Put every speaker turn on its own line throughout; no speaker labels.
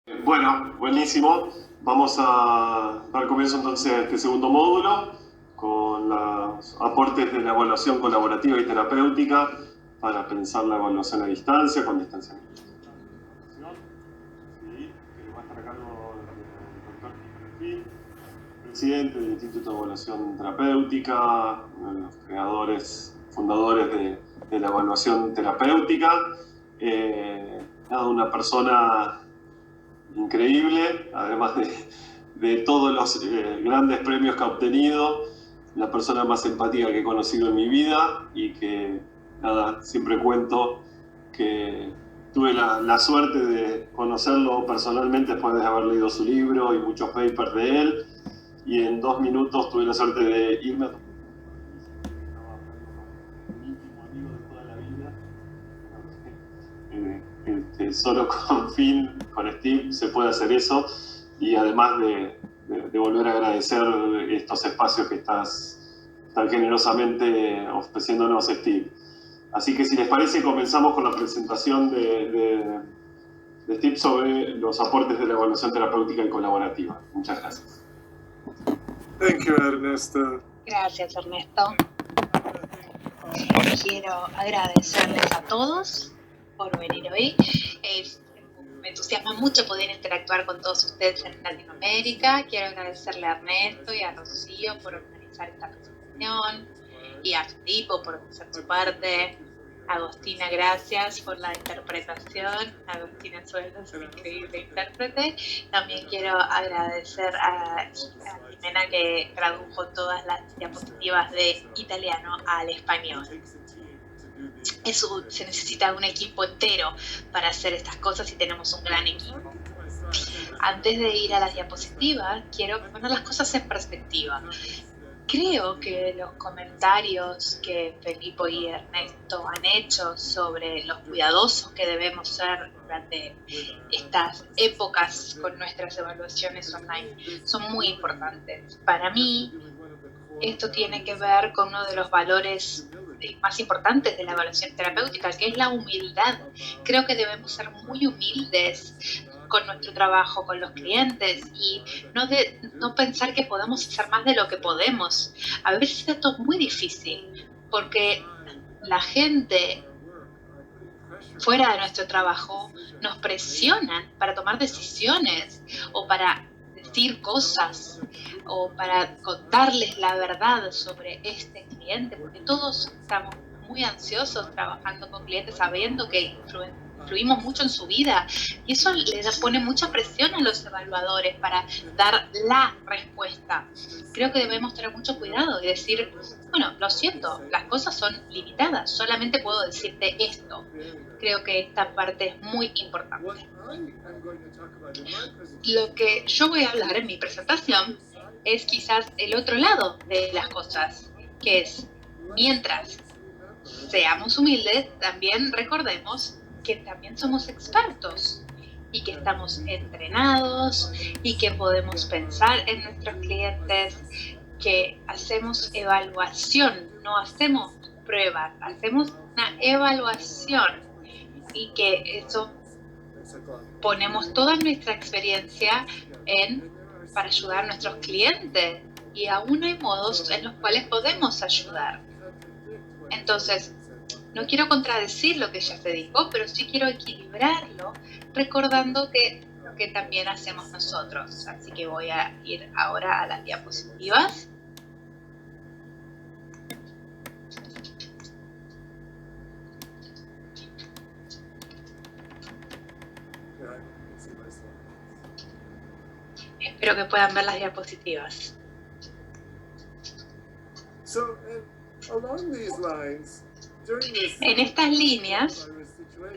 Bueno, buenísimo. Vamos a dar comienzo entonces a este segundo módulo con los aportes de la evaluación colaborativa y terapéutica para pensar la evaluación a distancia, con distanciamiento. Sí, que va a estar a cargo del doctor Gil, presidente del Instituto de Evaluación Terapéutica, uno de los creadores, fundadores de la evaluación terapéutica. Una persona increíble, además de todos los grandes premios que ha obtenido, la persona más empática que he conocido en mi vida y que, nada, siempre cuento que tuve la suerte de conocerlo personalmente después de haber leído su libro y muchos papers de él, y en 2 minutos tuve la suerte de irme a un íntimo amigo de toda la vida. Solo con Steve se puede hacer eso, y además de volver a agradecer estos espacios que estás tan generosamente ofreciéndonos, Steve. Así que si les parece, comenzamos con la presentación de Steve sobre los aportes de la evaluación terapéutica y colaborativa. Muchas gracias.
Thank you, Ernesto.
Gracias, Ernesto. Quiero agradecerles a todos por venir hoy. Me entusiasma mucho poder interactuar con todos ustedes en Latinoamérica. Quiero agradecerle a Ernesto y a Rocío por organizar esta presentación, y a Filipo por hacer su parte. Agostina, gracias por la interpretación. Agostina Sueldo es un increíble intérprete. También quiero agradecer a Jimena, que tradujo todas las diapositivas de italiano al español. Se necesita un equipo entero para hacer estas cosas y tenemos un gran equipo. Antes de ir a las diapositivas, quiero poner las cosas en perspectiva. Creo que los comentarios que Felipe y Ernesto han hecho sobre los cuidadosos que debemos ser durante estas épocas con nuestras evaluaciones online son muy importantes. Para mí, esto tiene que ver con uno de los valores más importantes de la evaluación terapéutica, que es la humildad. Creo que debemos ser muy humildes con nuestro trabajo, con los clientes, y no pensar que podemos hacer más de lo que podemos. A veces esto es muy difícil, porque la gente fuera de nuestro trabajo nos presionan para tomar decisiones o para decir cosas o para contarles la verdad sobre este cliente, porque todos estamos muy ansiosos trabajando con clientes, sabiendo que influimos mucho en su vida, y eso le pone mucha presión a los evaluadores para dar la respuesta. Creo que debemos tener mucho cuidado y decir, bueno, lo siento, las cosas son limitadas, solamente puedo decirte esto. Creo que esta parte es muy importante. Lo que yo voy a hablar en mi presentación es quizás el otro lado de las cosas, que es, mientras seamos humildes, también recordemos que también somos expertos y que estamos entrenados y que podemos pensar en nuestros clientes, que hacemos evaluación, no hacemos pruebas, hacemos una evaluación, y que eso ponemos toda nuestra experiencia para ayudar a nuestros clientes, y aún hay modos en los cuales podemos ayudar. Entonces, no quiero contradecir lo que ya se dijo, pero sí quiero equilibrarlo, recordando que lo que también hacemos nosotros. Así que voy a ir ahora a las diapositivas. Espero que puedan ver las diapositivas. En estas líneas,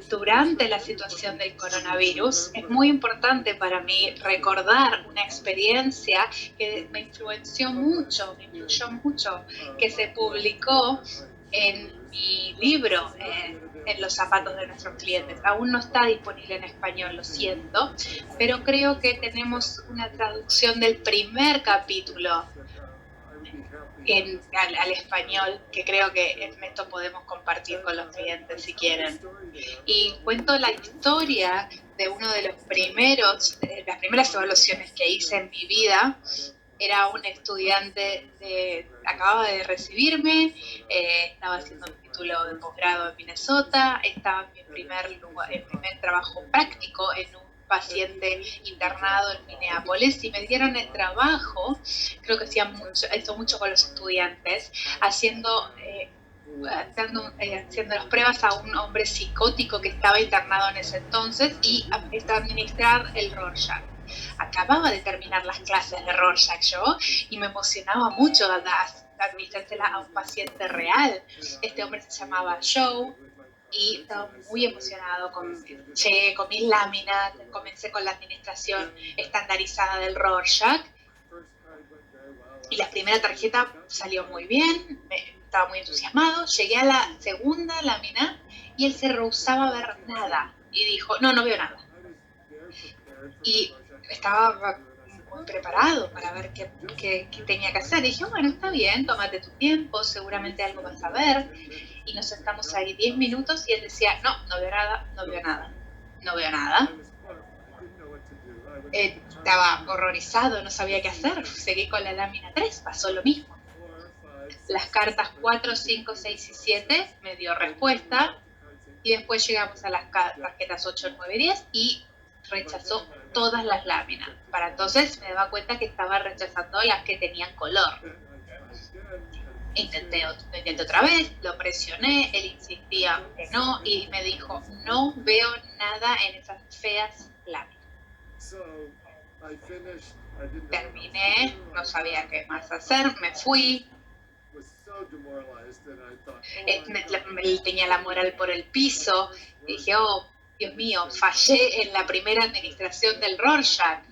durante la situación del coronavirus, es muy importante para mí recordar una experiencia que me influyó mucho, que se publicó en mi libro, En los zapatos de nuestros clientes. Aún no está disponible en español, lo siento, pero creo que tenemos una traducción del primer capítulo al español, que creo que en esto podemos compartir con los clientes si quieren. Y cuento la historia de uno de las primeras evaluaciones que hice en mi vida. Era un estudiante, acababa de recibirme, estaba haciendo un título de posgrado en Minnesota, estaba en mi primer trabajo práctico en un paciente internado en Minneapolis y me dieron el trabajo, creo que hacían mucho con los estudiantes, haciendo las pruebas a un hombre psicótico que estaba internado en ese entonces y administrar el Rorschach. Acababa de terminar las clases de Rorschach yo y me emocionaba mucho administrársela a un paciente real. Este hombre se llamaba Joe y estaba muy emocionado. Llegué con mis láminas, comencé con la administración estandarizada del Rorschach y la primera tarjeta salió muy bien, estaba muy entusiasmado. Llegué a la segunda lámina y él se rehusaba a ver nada y dijo, no veo nada. Y estaba muy preparado para ver qué tenía que hacer. Y dije, bueno, está bien, tómate tu tiempo, seguramente algo vas a ver. Y nos sentamos ahí 10 minutos y él decía, no veo nada. Estaba horrorizado, no sabía qué hacer. Seguí con la lámina 3, pasó lo mismo. Las cartas 4, 5, 6 y 7 me dio respuesta. Y después llegamos a las tarjetas 8, 9 y 10 y rechazó todas las láminas. Para entonces me daba cuenta que estaba rechazando las que tenían color. Intenté otra vez, lo presioné, él insistía que no y me dijo, no veo nada en esas feas láminas. Terminé, no sabía qué más hacer, me fui. Él tenía la moral por el piso. Dije, oh, Dios mío, fallé en la primera administración del Rorschach.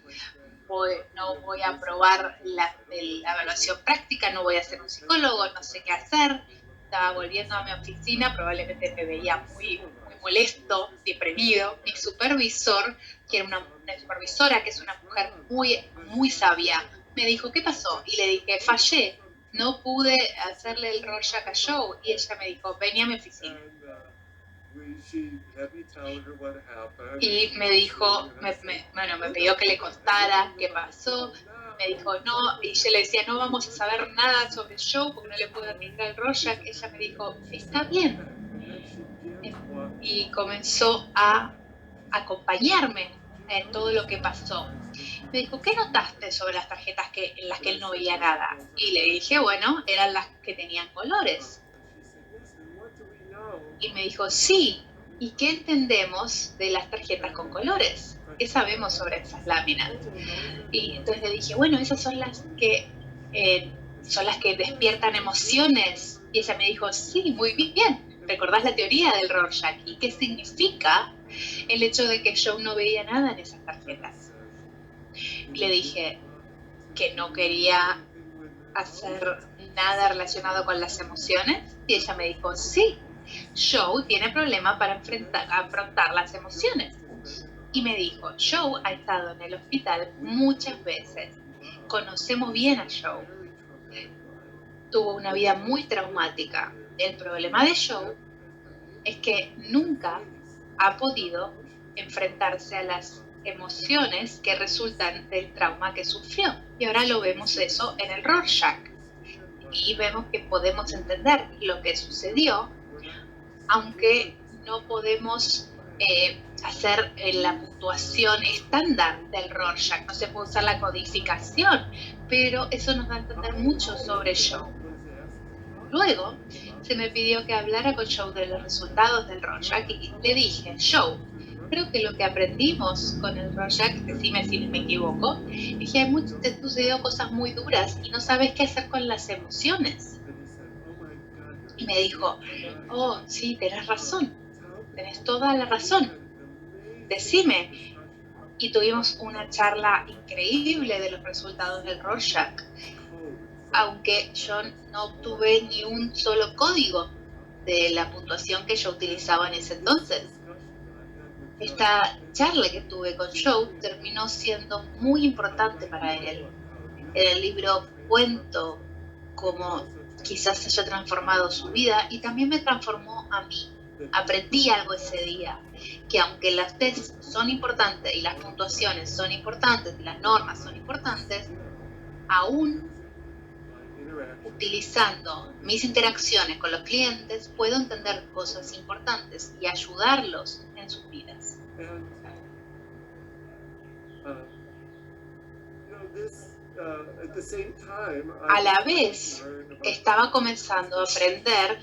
No voy a aprobar la evaluación práctica, no voy a ser un psicólogo, no sé qué hacer. Estaba volviendo a mi oficina, probablemente me veía muy, muy molesto, deprimido. Mi supervisor, que era una supervisora que es una mujer muy, muy sabia, me dijo, ¿qué pasó? Y le dije, fallé, no pude hacerle el Rorschach a Joe. Y ella me dijo, vení a mi oficina. Y me dijo, me pidió que le contara qué pasó. Me dijo, no, y yo le decía, no vamos a saber nada sobre Joe porque no le puedo administrar el Rorschach. Ella me dijo, está bien. Y comenzó a acompañarme en todo lo que pasó. Me dijo, ¿qué notaste sobre las tarjetas en las que él no veía nada? Y le dije, bueno, eran las que tenían colores. Y me dijo, sí. ¿Y qué entendemos de las tarjetas con colores? ¿Qué sabemos sobre esas láminas? Y entonces le dije, bueno, esas son las que despiertan emociones. Y ella me dijo, sí, muy bien. ¿Recordás la teoría del Rorschach? ¿Y qué significa el hecho de que Joe no veía nada en esas tarjetas? Y le dije que no quería hacer nada relacionado con las emociones. Y ella me dijo, sí. Joe tiene problema para afrontar las emociones. Y me dijo, Joe ha estado en el hospital muchas veces. Conocemos bien a Joe. Tuvo una vida muy traumática. El problema de Joe es que nunca ha podido enfrentarse a las emociones que resultan del trauma que sufrió. Y ahora lo vemos eso en el Rorschach. Y vemos que podemos entender lo que sucedió, aunque no podemos hacer la puntuación estándar del Rorschach, no se puede usar la codificación, pero eso nos da a entender mucho sobre Joe. Luego se me pidió que hablara con Joe de los resultados del Rorschach y le dije, Joe, creo que lo que aprendimos con el Rorschach, decime si me equivoco, dije, te han sucedido cosas muy duras y no sabes qué hacer con las emociones. Y me dijo, oh, sí, tenés razón, tenés toda la razón, decime. Y tuvimos una charla increíble de los resultados del Rorschach, aunque yo no obtuve ni un solo código de la puntuación que yo utilizaba en ese entonces. Esta charla que tuve con Joe terminó siendo muy importante para él. En el libro cuento cómo quizás haya transformado su vida y también me transformó a mí. Aprendí algo ese día, que aunque las tests son importantes y las puntuaciones son importantes y las normas son importantes, aún utilizando mis interacciones con los clientes puedo entender cosas importantes y ayudarlos en sus vidas. A la vez, estaba comenzando a aprender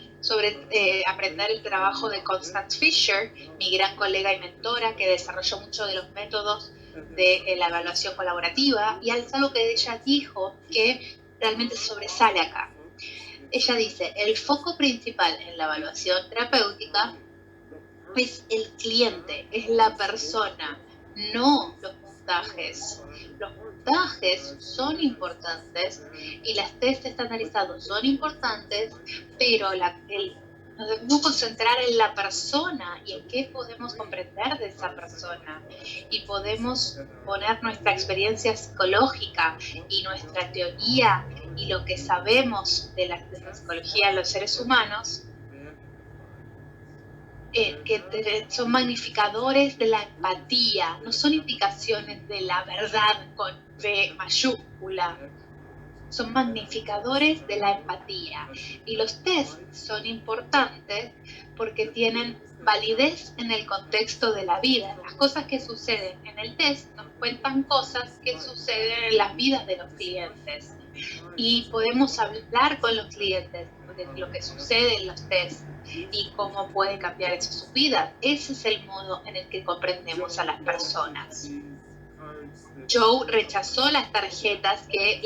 el trabajo de Constance Fisher, mi gran colega y mentora, que desarrolló muchos de los métodos de la evaluación colaborativa, y es algo que ella dijo que realmente sobresale acá. Ella dice, el foco principal en la evaluación terapéutica es el cliente, es la persona, no los puntajes. Los puntajes son importantes y las test estandarizados son importantes, pero nos debemos concentrar en la persona y en qué podemos comprender de esa persona. Y podemos poner nuestra experiencia psicológica y nuestra teoría y lo que sabemos de la psicología de los seres humanos, que son magnificadores de la empatía, no son indicaciones de la verdad con V mayúscula, son magnificadores de la empatía. Y los test son importantes porque tienen validez en el contexto de la vida. Las cosas que suceden en el test nos cuentan cosas que suceden en las vidas de los clientes. Y podemos hablar con los clientes de lo que sucede en los tests y cómo puede cambiar eso su vida. Ese es el modo en el que comprendemos a las personas. Joe rechazó las tarjetas que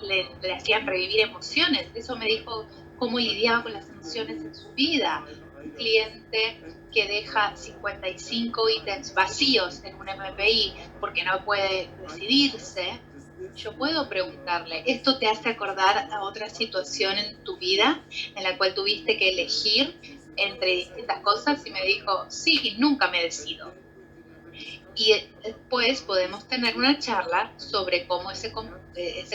le hacían revivir emociones. Eso me dijo cómo lidiaba con las emociones en su vida. Un cliente que deja 55 ítems vacíos en un MPI porque no puede decidirse. Yo puedo preguntarle, ¿esto te hace acordar a otra situación en tu vida en la cual tuviste que elegir entre distintas cosas? Y me dijo, sí, nunca me decido. Y después podemos tener una charla sobre cómo ese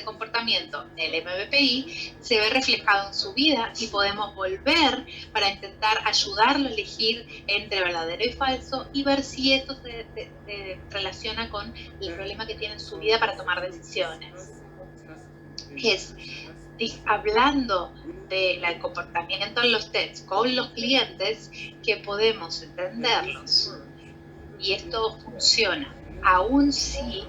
comportamiento del MBPI se ve reflejado en su vida y podemos volver para intentar ayudarlo a elegir entre verdadero y falso y ver si esto se relaciona con el problema que tiene en su vida para tomar decisiones. Es hablando del comportamiento en los tests con los clientes que podemos entenderlos. Y esto funciona, aun si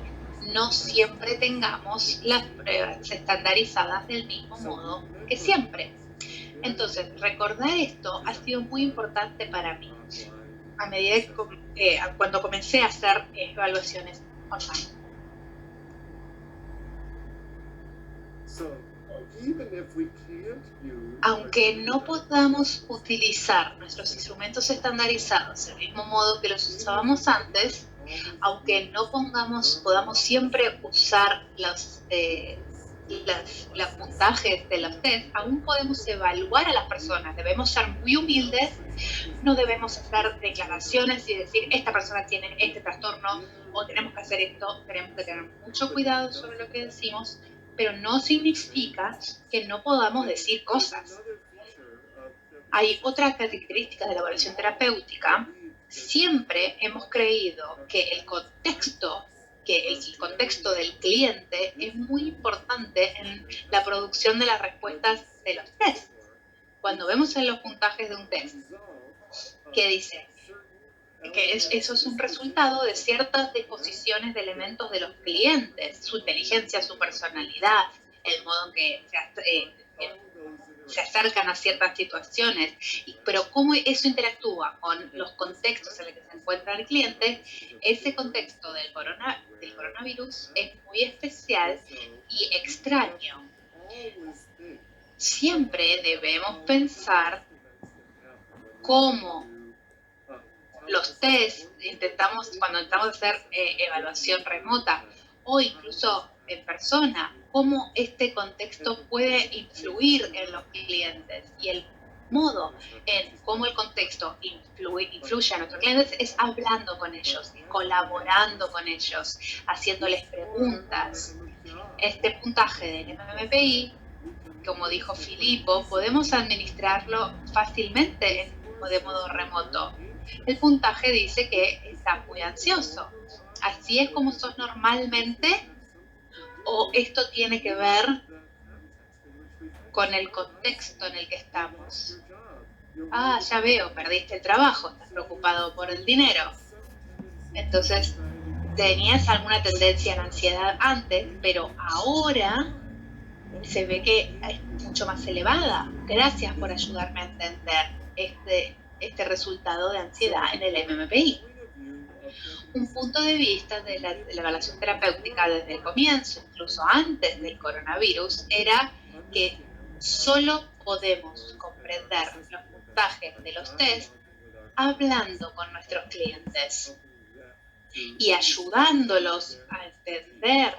no siempre tengamos las pruebas estandarizadas del mismo modo que siempre. Entonces, recordar esto ha sido muy importante para mí a medida que cuando comencé a hacer evaluaciones online. Aunque no podamos utilizar nuestros instrumentos estandarizados del mismo modo que los usábamos antes, aunque no podamos siempre usar los puntajes de los test, aún podemos evaluar a las personas. Debemos ser muy humildes, no debemos hacer declaraciones y decir esta persona tiene este trastorno o tenemos que hacer esto. Tenemos que tener mucho cuidado sobre lo que decimos, pero no significa que no podamos decir cosas. Hay otra característica de la evaluación terapéutica. Siempre hemos creído que el contexto del cliente es muy importante en la producción de las respuestas de los tests. Cuando vemos en los puntajes de un test, que dice que eso es un resultado de ciertas disposiciones de elementos de los clientes, su inteligencia, su personalidad, el modo en que se acercan a ciertas situaciones, pero cómo eso interactúa con los contextos en los que se encuentra el cliente. Ese contexto del coronavirus es muy especial y extraño. Siempre debemos pensar cómo los test, cuando intentamos hacer evaluación remota o incluso en persona, cómo este contexto puede influir en los clientes. Y el modo en cómo el contexto influye a nuestros clientes es hablando con ellos, colaborando con ellos, haciéndoles preguntas. Este puntaje del MMPI como dijo Filippo, podemos administrarlo fácilmente de modo remoto. El puntaje dice que estás muy ansioso. ¿Así es como sos normalmente? ¿O esto tiene que ver con el contexto en el que estamos? Ah, ya veo, perdiste el trabajo, estás preocupado por el dinero. Entonces, tenías alguna tendencia a la ansiedad antes, pero ahora se ve que es mucho más elevada. Gracias por ayudarme a entender este resultado de ansiedad en el MMPI. Un punto de vista de la evaluación terapéutica desde el comienzo, incluso antes del coronavirus, era que solo podemos comprender los puntajes de los test hablando con nuestros clientes y ayudándolos a entender.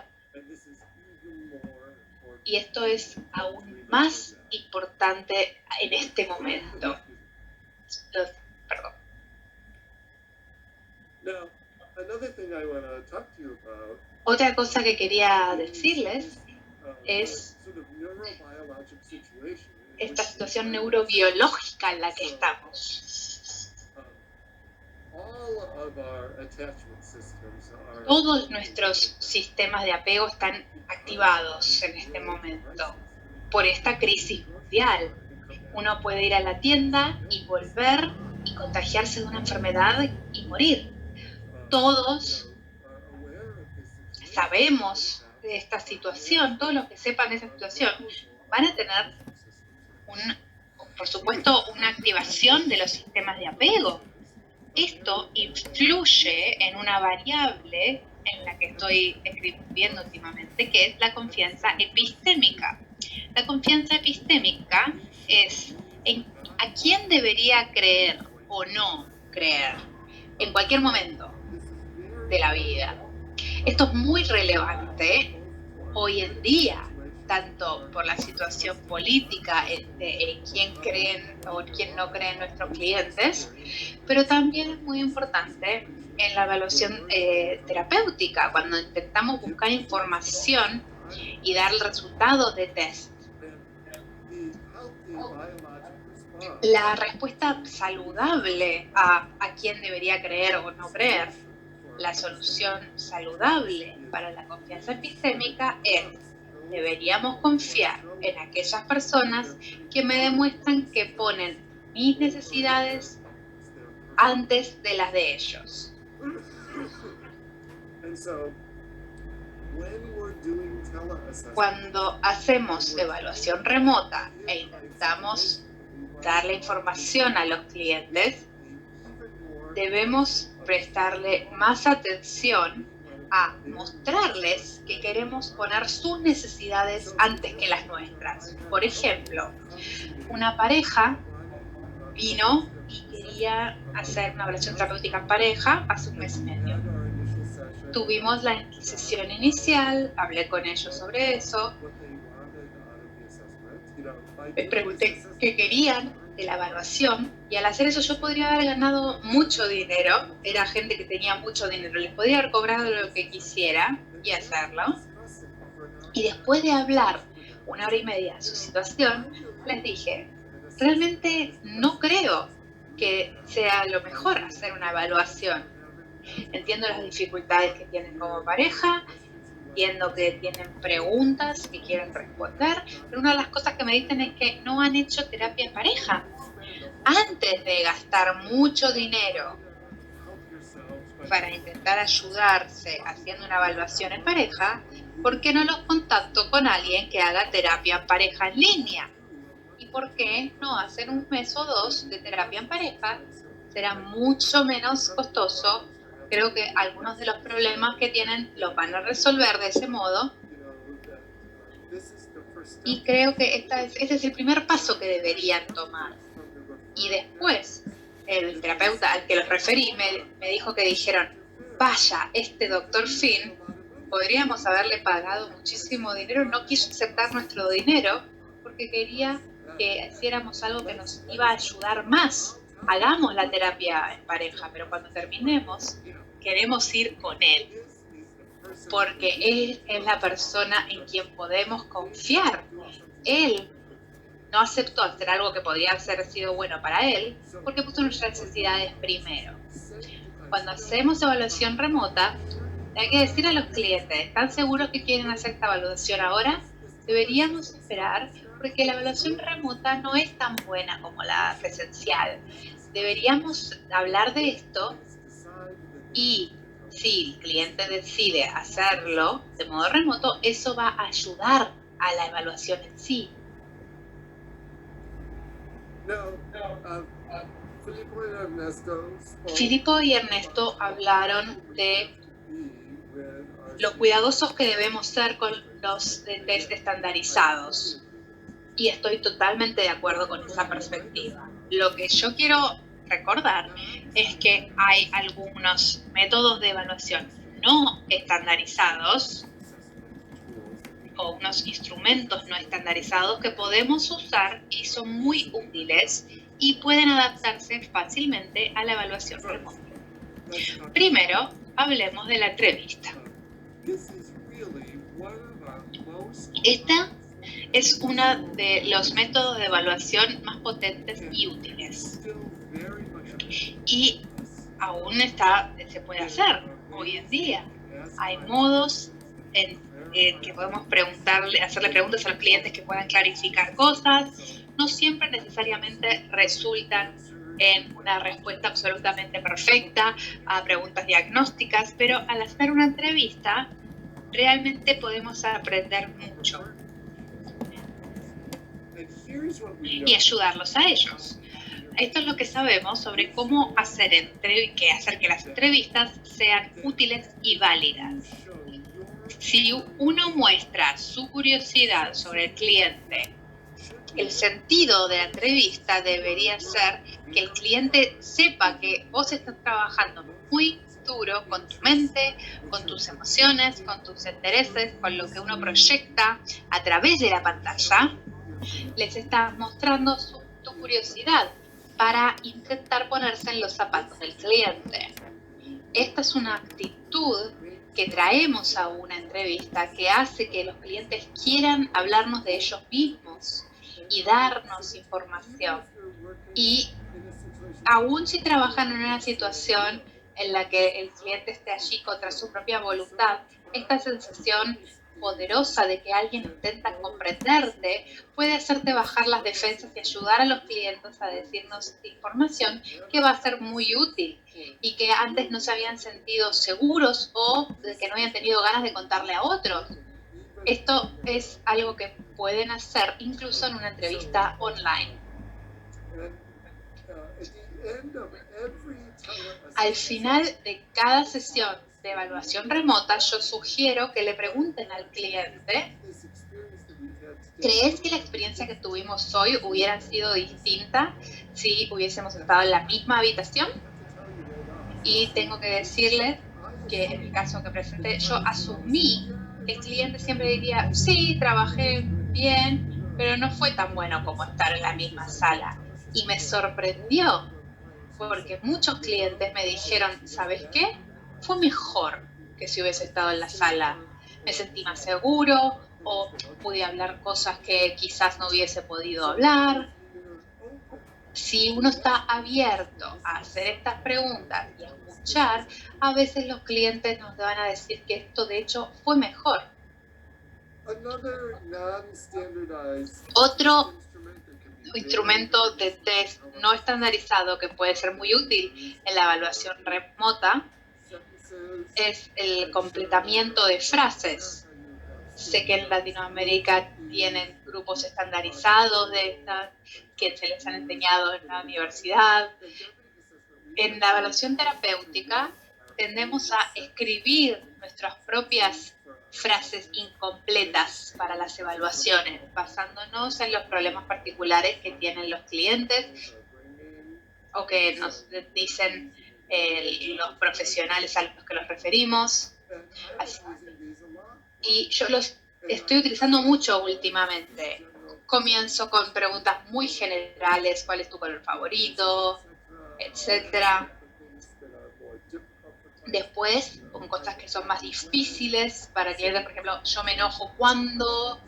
Y esto es aún más importante en este momento. Perdón. Otra cosa que quería decirles es esta situación neurobiológica en la que estamos. Todos nuestros sistemas de apego están activados en este momento por esta crisis mundial. Uno puede ir a la tienda y volver y contagiarse de una enfermedad y morir. Todos sabemos de esta situación, todos los que sepan de esta situación van a tener, por supuesto, una activación de los sistemas de apego. Esto influye en una variable en la que estoy escribiendo últimamente, que es la confianza epistémica. La confianza epistémica es a quién debería creer o no creer en cualquier momento de la vida. Esto es muy relevante hoy en día, tanto por la situación política en quién creen o quién no creen nuestros clientes, pero también es muy importante en la evaluación terapéutica, cuando intentamos buscar información y dar resultados de test. La respuesta saludable a quién debería creer o no creer, la solución saludable para la confianza epistémica es: deberíamos confiar en aquellas personas que me demuestran que ponen mis necesidades antes de las de ellos. Cuando hacemos evaluación remota e intentamos darle información a los clientes, debemos prestarle más atención a mostrarles que queremos poner sus necesidades antes que las nuestras. Por ejemplo, una pareja vino y quería hacer una evaluación terapéutica en pareja hace un mes y medio. Tuvimos la sesión inicial, hablé con ellos sobre eso, les pregunté qué querían de la evaluación, y al hacer eso yo podría haber ganado mucho dinero. Era gente que tenía mucho dinero, les podría haber cobrado lo que quisiera y hacerlo. Y después de hablar 1 hora y media de su situación, les dije: realmente no creo que sea lo mejor hacer una evaluación. Entiendo las dificultades que tienen como pareja, entiendo que tienen preguntas que quieren responder, pero una de las cosas que me dicen es que no han hecho terapia en pareja. Antes de gastar mucho dinero para intentar ayudarse haciendo una evaluación en pareja, ¿por qué no los contacto con alguien que haga terapia en pareja en línea? ¿Y por qué no hacen 1 mes o 2 de terapia en pareja? Será mucho menos costoso. Creo que algunos de los problemas que tienen los van a resolver de ese modo. Y creo que ese es el primer paso que deberían tomar. Y después, el terapeuta al que los referí me dijo que dijeron: vaya, este doctor Finn, podríamos haberle pagado muchísimo dinero, no quiso aceptar nuestro dinero porque quería que hiciéramos algo que nos iba a ayudar más. Hagamos la terapia en pareja, pero cuando terminemos queremos ir con él, porque él es la persona en quien podemos confiar. Él no aceptó hacer algo que podría haber sido bueno para él porque puso nuestras necesidades primero. Cuando hacemos evaluación remota, hay que decir a los clientes, ¿están seguros que quieren hacer esta evaluación ahora? Deberíamos esperar porque la evaluación remota no es tan buena como la presencial. Deberíamos hablar de esto y si el cliente decide hacerlo de modo remoto, eso va a ayudar a la evaluación en sí. Filippo y Ernesto hablaron de lo cuidadosos que debemos ser con los test estandarizados. Y estoy totalmente de acuerdo con esa perspectiva. Lo que yo quiero recordar es que hay algunos métodos de evaluación no estandarizados o unos instrumentos no estandarizados que podemos usar y son muy útiles y pueden adaptarse fácilmente a la evaluación remota. Primero, hablemos de la entrevista. Esta es uno de los métodos de evaluación más potentes y útiles. Y aún se puede hacer hoy en día. Hay modos en que podemos hacerle preguntas a los clientes que puedan clarificar cosas. No siempre necesariamente resultan en una respuesta absolutamente perfecta a preguntas diagnósticas, pero al hacer una entrevista realmente podemos aprender mucho y ayudarlos a ellos. Esto es lo que sabemos sobre cómo hacer que las entrevistas sean útiles y válidas. Si uno muestra su curiosidad sobre el cliente, el sentido de la entrevista debería ser que el cliente sepa que vos estás trabajando muy duro con tu mente, con tus emociones, con tus intereses, con lo que uno proyecta a través de la pantalla. Les estás mostrando tu curiosidad para intentar ponerse en los zapatos del cliente. Esta es una actitud que traemos a una entrevista que hace que los clientes quieran hablarnos de ellos mismos y darnos información. Y aún si trabajan en una situación en la que el cliente esté allí contra su propia voluntad, esta sensación poderosa de que alguien intenta comprenderte puede hacerte bajar las defensas y ayudar a los clientes a decirnos información que va a ser muy útil y que antes no se habían sentido seguros o de que no habían tenido ganas de contarle a otros. Esto es algo que pueden hacer incluso en una entrevista online. Al final de cada sesión de evaluación remota, yo sugiero que le pregunten al cliente, ¿crees que la experiencia que tuvimos hoy hubiera sido distinta si hubiésemos estado en la misma habitación? Y tengo que decirles que en el caso que presenté, yo asumí que el cliente siempre diría, sí, trabajé bien, pero no fue tan bueno como estar en la misma sala. Y me sorprendió, porque muchos clientes me dijeron, ¿sabes qué? Fue mejor que si hubiese estado en la sala. Me sentí más seguro o pude hablar cosas que quizás no hubiese podido hablar. Si uno está abierto a hacer estas preguntas y a escuchar, a veces los clientes nos van a decir que esto de hecho fue mejor. Otro instrumento de test no estandarizado que puede ser muy útil en la evaluación remota es el completamiento de frases. Sé que en Latinoamérica tienen grupos estandarizados de estas que se les han enseñado en la universidad. En la evaluación terapéutica tendemos a escribir nuestras propias frases incompletas para las evaluaciones, basándonos en los problemas particulares que tienen los clientes o que nos dicen los profesionales a los que los referimos. Y yo los estoy utilizando mucho últimamente. Comienzo con preguntas muy generales, ¿cuál es tu color favorito?, etcétera. Después, con cosas que son más difíciles para clientes, por ejemplo, yo me enojo cuando,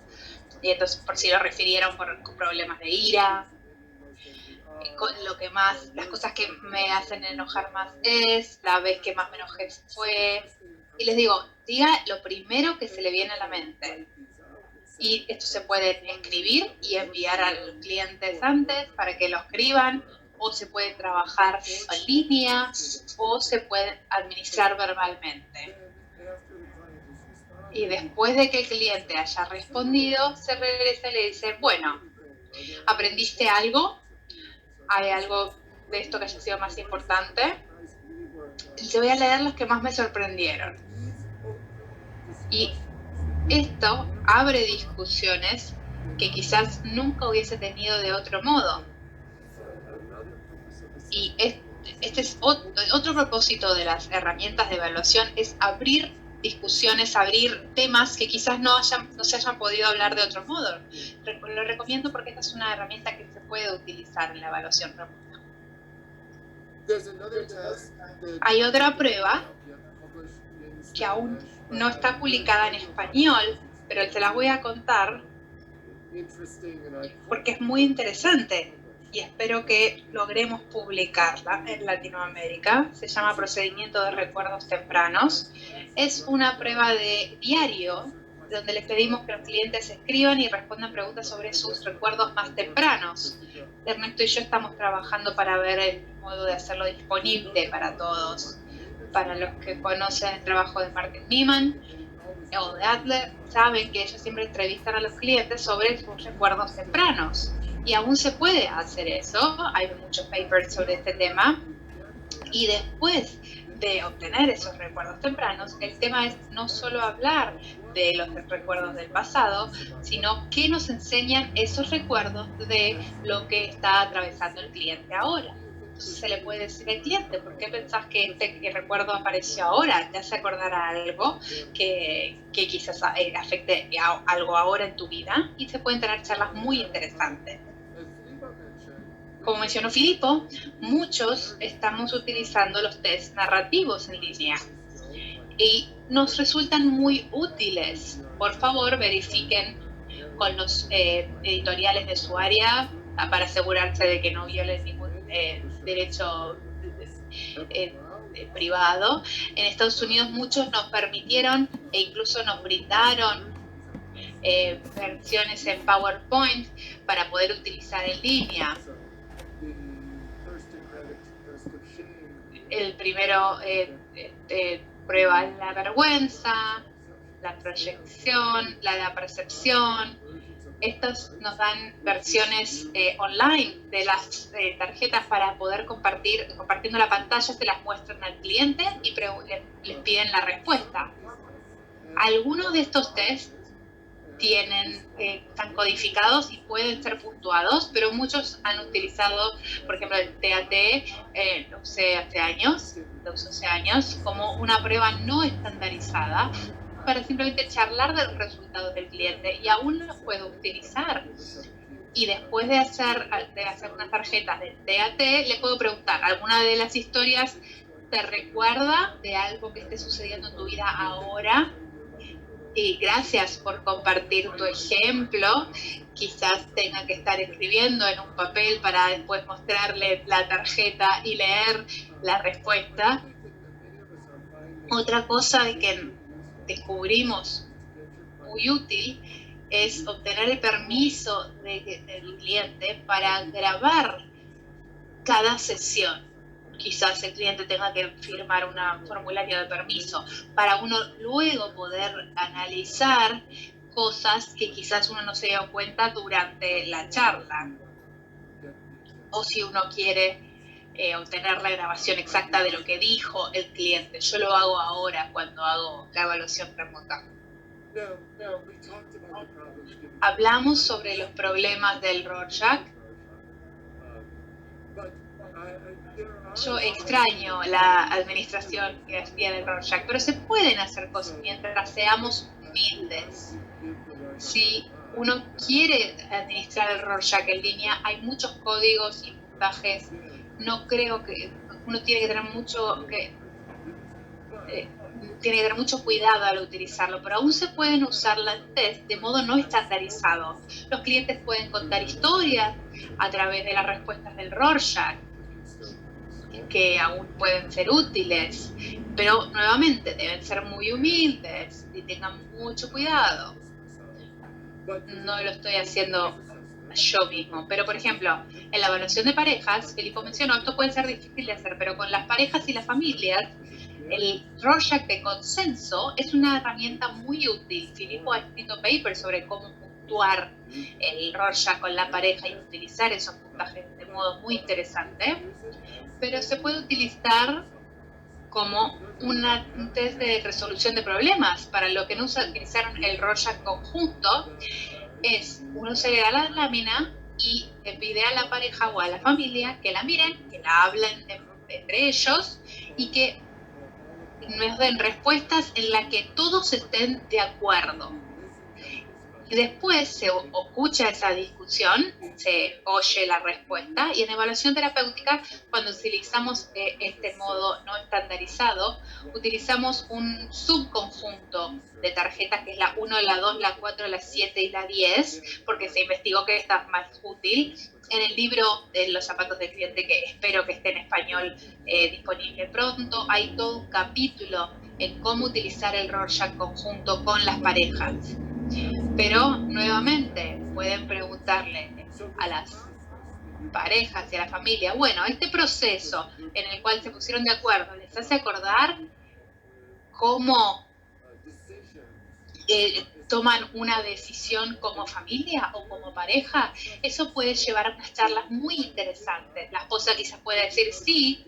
Y entonces por si lo refirieron por problemas de ira. Las cosas que me hacen enojar más es, la vez que más me enojé fue. Y les digo, diga lo primero que se le viene a la mente. Y esto se puede escribir y enviar a los clientes antes para que lo escriban, o se puede trabajar en línea, o se puede administrar verbalmente. Y después de que el cliente haya respondido, se regresa y le dice, bueno, ¿aprendiste algo? ¿Hay algo de esto que haya sido más importante? Y te voy a leer los que más me sorprendieron. Y esto abre discusiones que quizás nunca hubiese tenido de otro modo. Y este es otro propósito de las herramientas de evaluación, es abrir discusiones, abrir temas que quizás no se hayan podido hablar de otro modo. Lo recomiendo porque esta es una herramienta que se puede utilizar en la evaluación remota. Hay otra prueba que aún no está publicada en español, pero te la voy a contar porque es muy interesante y espero que logremos publicarla en Latinoamérica. Se llama Procedimiento de Recuerdos Tempranos. Es una prueba de diario donde les pedimos que los clientes escriban y respondan preguntas sobre sus recuerdos más tempranos. Ernesto y yo estamos trabajando para ver el modo de hacerlo disponible para todos. Para los que conocen el trabajo de Martin Niemann o de Adler, saben que ellos siempre entrevistan a los clientes sobre sus recuerdos tempranos. Y aún se puede hacer eso, hay muchos papers sobre este tema. Y después de obtener esos recuerdos tempranos, el tema es no solo hablar de los recuerdos del pasado, sino qué nos enseñan esos recuerdos de lo que está atravesando el cliente ahora. Entonces se le puede decir al cliente, ¿por qué pensás que este recuerdo apareció ahora? ¿Te hace acordar a algo que quizás afecte a algo ahora en tu vida? Y se pueden tener charlas muy interesantes. Como mencionó Filippo, muchos estamos utilizando los test narrativos en línea y nos resultan muy útiles. Por favor, verifiquen con los editoriales de su área para asegurarse de que no violen ningún derecho privado. En Estados Unidos muchos nos permitieron e incluso nos brindaron versiones en PowerPoint para poder utilizar en línea. El primero prueba la vergüenza, la proyección, la percepción. Estos nos dan versiones online de las tarjetas para poder compartiendo la pantalla, se las muestran al cliente y les piden la respuesta. Algunos de estos tests están codificados y pueden ser puntuados, pero muchos han utilizado, por ejemplo, el TAT, lo usé hace años, como una prueba no estandarizada para simplemente charlar de los resultados del cliente, y aún los puedo utilizar. Y después de hacer unas tarjetas de TAT, le puedo preguntar, ¿alguna de las historias te recuerda de algo que esté sucediendo en tu vida ahora? Y gracias por compartir tu ejemplo. Quizás tenga que estar escribiendo en un papel para después mostrarle la tarjeta y leer la respuesta. Otra cosa de que descubrimos muy útil es obtener el permiso del cliente para grabar cada sesión. Quizás el cliente tenga que firmar un formulario de permiso para uno luego poder analizar cosas que quizás uno no se dio cuenta durante la charla. O si uno quiere obtener la grabación exacta de lo que dijo el cliente. Yo lo hago ahora cuando hago la evaluación remota. Hablamos sobre los problemas del Rorschach. Yo extraño la administración que hacía del Rorschach, pero se pueden hacer cosas mientras seamos humildes. Si uno quiere administrar el Rorschach en línea, hay muchos códigos y puntajes. No creo que uno tiene que tener tiene que tener mucho cuidado al utilizarlo, pero aún se pueden usar las test de modo no estandarizado. Los clientes pueden contar historias a través de las respuestas del Rorschach, que aún pueden ser útiles, pero nuevamente deben ser muy humildes y tengan mucho cuidado. No lo estoy haciendo yo mismo, pero por ejemplo, en la evaluación de parejas, Filippo mencionó, esto puede ser difícil de hacer, pero con las parejas y las familias, el Rorschach de consenso es una herramienta muy útil. Filippo ha escrito papers sobre cómo puntuar el Rorschach con la pareja y utilizar esos puntajes de modo muy interesante, pero se puede utilizar como un test de resolución de problemas. Para lo que no utilizaron el Rorschach conjunto, uno se le da la lámina y le pide a la pareja o a la familia que la miren, que la hablen entre ellos y que nos den respuestas en las que todos estén de acuerdo. Y después se escucha esa discusión, se oye la respuesta, y en evaluación terapéutica, cuando utilizamos este modo no estandarizado, utilizamos un subconjunto de tarjetas, que es la 1, la 2, la 4, la 7 y la 10, porque se investigó que esta es más útil. En el libro de Los zapatos del cliente, que espero que esté en español disponible pronto, hay todo un capítulo en cómo utilizar el Rorschach conjunto con las parejas. Pero, nuevamente, pueden preguntarle a las parejas y a la familia, bueno, este proceso en el cual se pusieron de acuerdo, ¿les hace acordar cómo toman una decisión como familia o como pareja? Eso puede llevar a unas charlas muy interesantes. La esposa quizás pueda decir, sí,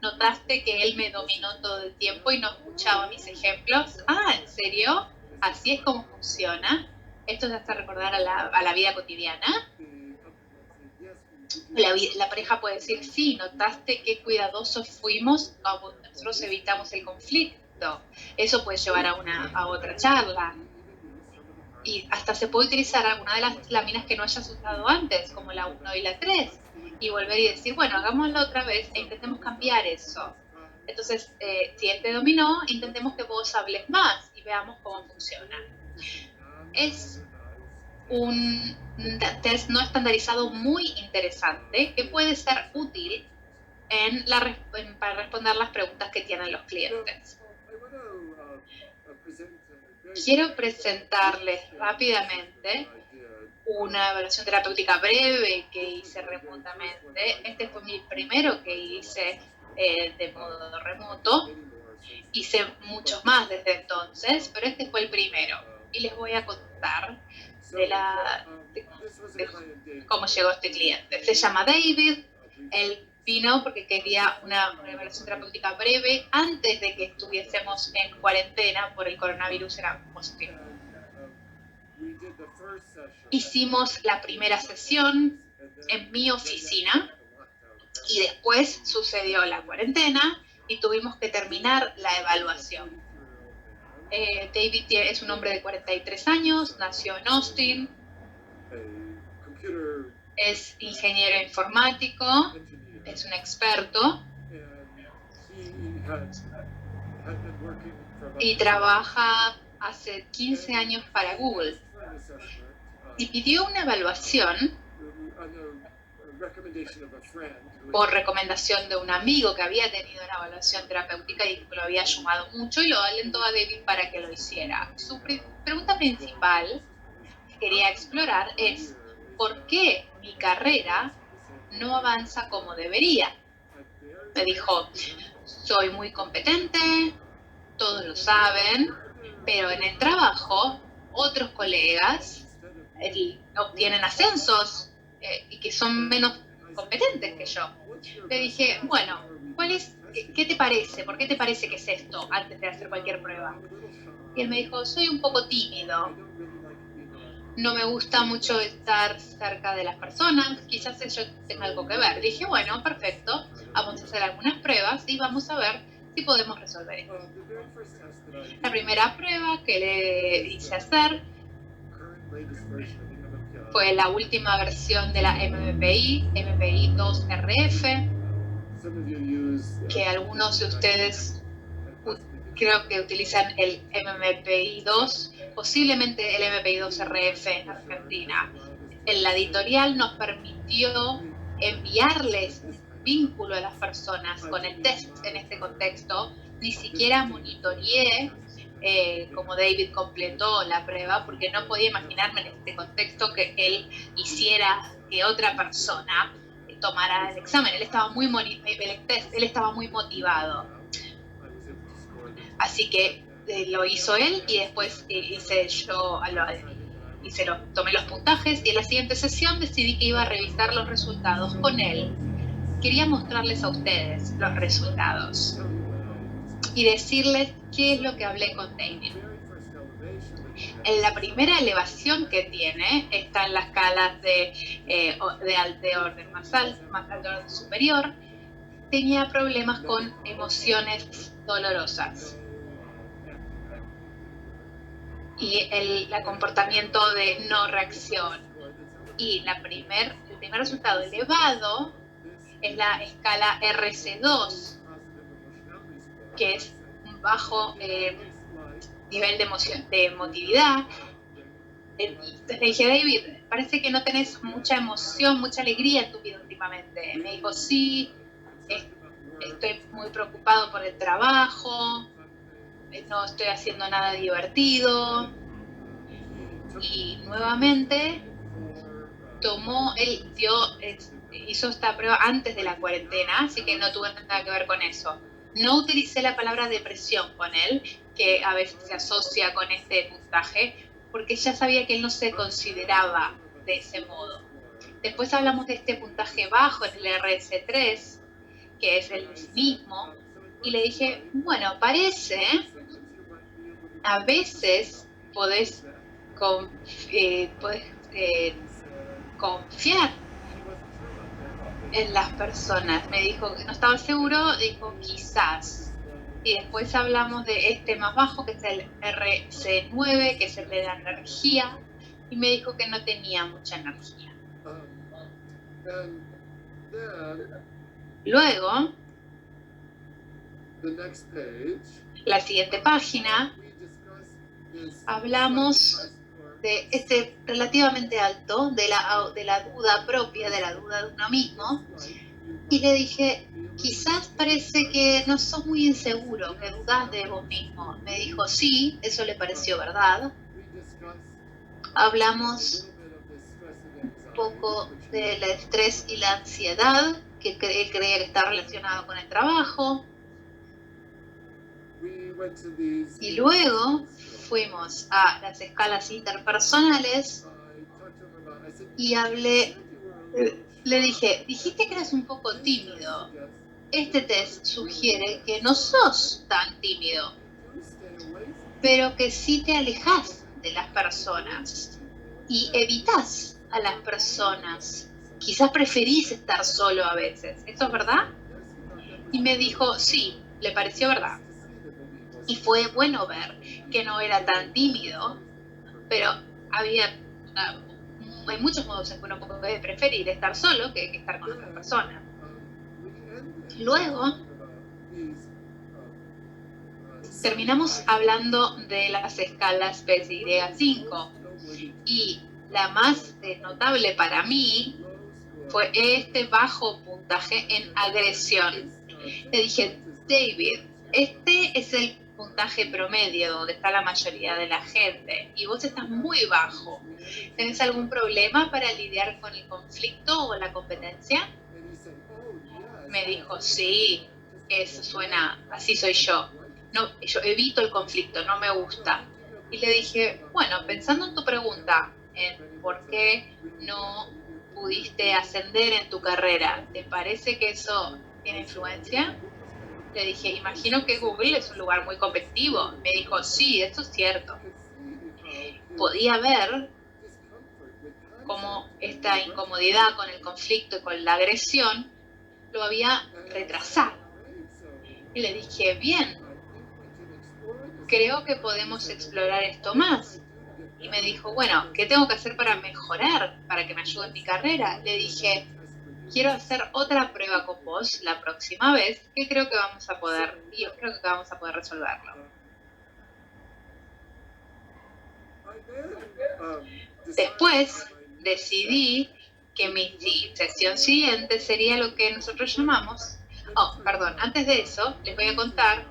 notaste que él me dominó todo el tiempo y no escuchaba mis ejemplos. Ah, ¿en serio? Así es como funciona. Esto te hace recordar a la vida cotidiana. La pareja puede decir, sí, notaste qué cuidadosos fuimos, nosotros evitamos el conflicto. Eso puede llevar a otra charla. Y hasta se puede utilizar alguna de las láminas que no hayas usado antes, como la 1 y la 3, y volver y decir, bueno, hagámoslo otra vez e intentemos cambiar eso. Entonces, si él te dominó, intentemos que vos hables más y veamos cómo funciona. Es un test no estandarizado muy interesante que puede ser útil para responder las preguntas que tienen los clientes. Quiero presentarles rápidamente una evaluación terapéutica breve que hice remotamente. Este fue mi primero que hice de modo remoto. Hice muchos más desde entonces, pero este fue el primero. Y les voy a contar de cómo llegó este cliente. Se llama David. Él vino porque quería una evaluación terapéutica breve antes de que estuviésemos en cuarentena por el coronavirus. Era positivo. Hicimos la primera sesión en mi oficina y después sucedió la cuarentena y tuvimos que terminar la evaluación. David es un hombre de 43 años, nació en Austin, es ingeniero informático, es un experto y trabaja hace 15 años para Google. Y pidió una evaluación por recomendación de un amigo que había tenido una evaluación terapéutica y que lo había ayudado mucho, y lo alentó a David para que lo hiciera. Su pregunta principal que quería explorar es ¿por qué mi carrera no avanza como debería? Me dijo, soy muy competente, todos lo saben, pero en el trabajo otros colegas obtienen ascensos y que son menos competentes que yo. Le dije, bueno, ¿qué te parece? ¿Por qué te parece que es esto antes de hacer cualquier prueba? Y él me dijo, soy un poco tímido, no me gusta mucho estar cerca de las personas, quizás eso tenga algo que ver. Dije, bueno, perfecto, vamos a hacer algunas pruebas y vamos a ver si podemos resolver esto. La primera prueba que le hice hacer fue la última versión de la MPI 2RF, que algunos de ustedes creo que utilizan el MPI-2, posiblemente el MPI-2RF en Argentina. La editorial nos permitió enviarles un vínculo a las personas con el test en este contexto. Ni siquiera monitoreé como David completó la prueba, porque no podía imaginarme en este contexto que él hiciera que otra persona tomara el examen. Él estaba muy motivado. Así que lo hizo él y después tomé los puntajes, y en la siguiente sesión decidí que iba a revisar los resultados con él. Quería mostrarles a ustedes los resultados y decirles qué es lo que hablé con David. En la primera elevación que tiene está en las escalas de orden más alto, de orden superior. Tenía problemas con emociones dolorosas y el comportamiento de no reacción. Y el primer resultado elevado es la escala RC2, que es un bajo nivel de emotividad. Le dije, David, parece que no tenés mucha emoción, mucha alegría en tu vida últimamente. Me dijo, sí, estoy muy preocupado por el trabajo, no estoy haciendo nada divertido. Y nuevamente hizo esta prueba antes de la cuarentena, así que no tuve nada que ver con eso. No utilicé la palabra depresión con él, que a veces se asocia con este puntaje, porque ya sabía que él no se consideraba de ese modo. Después hablamos de este puntaje bajo, en el RS3, que es el mismo, y le dije, bueno, parece, a veces podés confiar en las personas. Me dijo que no estaba seguro, dijo quizás. Y después hablamos de este más bajo, que es el RC9, que es el de la energía, y me dijo que no tenía mucha energía. Luego, la siguiente página, hablamos de este relativamente alto, de la duda propia, de la duda de uno mismo, y le dije, quizás parece que no sos muy inseguro, que dudás de vos mismo. Me dijo, sí, eso le pareció verdad. Hablamos un poco del estrés y la ansiedad, que él creía que estaba relacionado con el trabajo. Y luego fuimos a las escalas interpersonales y le dije, dijiste que eras un poco tímido. Este test sugiere que no sos tan tímido, pero que sí te alejas de las personas y evitas a las personas. Quizás preferís estar solo a veces. ¿Eso es verdad? Y me dijo, sí, le pareció verdad. Y fue bueno ver que no era tan tímido, pero hay muchos modos en que uno puede preferir estar solo que estar con otras personas. Luego, terminamos hablando de las escalas PSY-5, y la más notable para mí fue este bajo puntaje en agresión. Le dije, David, este es el puntaje promedio donde está la mayoría de la gente y vos estás muy bajo. ¿Tenés algún problema para lidiar con el conflicto o la competencia? Me dijo, sí, eso suena, así soy yo. No, yo evito el conflicto, no me gusta. Y le dije, bueno, pensando en tu pregunta, en por qué no pudiste ascender en tu carrera, ¿te parece que eso tiene influencia? Le dije, imagino que Google es un lugar muy competitivo. Me dijo, sí, eso es cierto. Podía ver cómo esta incomodidad con el conflicto y con la agresión lo había retrasado. Y le dije, bien, creo que podemos explorar esto más. Y me dijo, bueno, ¿qué tengo que hacer para mejorar, para que me ayude en mi carrera? Le dije, quiero hacer otra prueba con vos la próxima vez, que creo que vamos a poder resolverlo. Después decidí que mi sesión siguiente sería lo que nosotros llamamos... antes de eso les voy a contar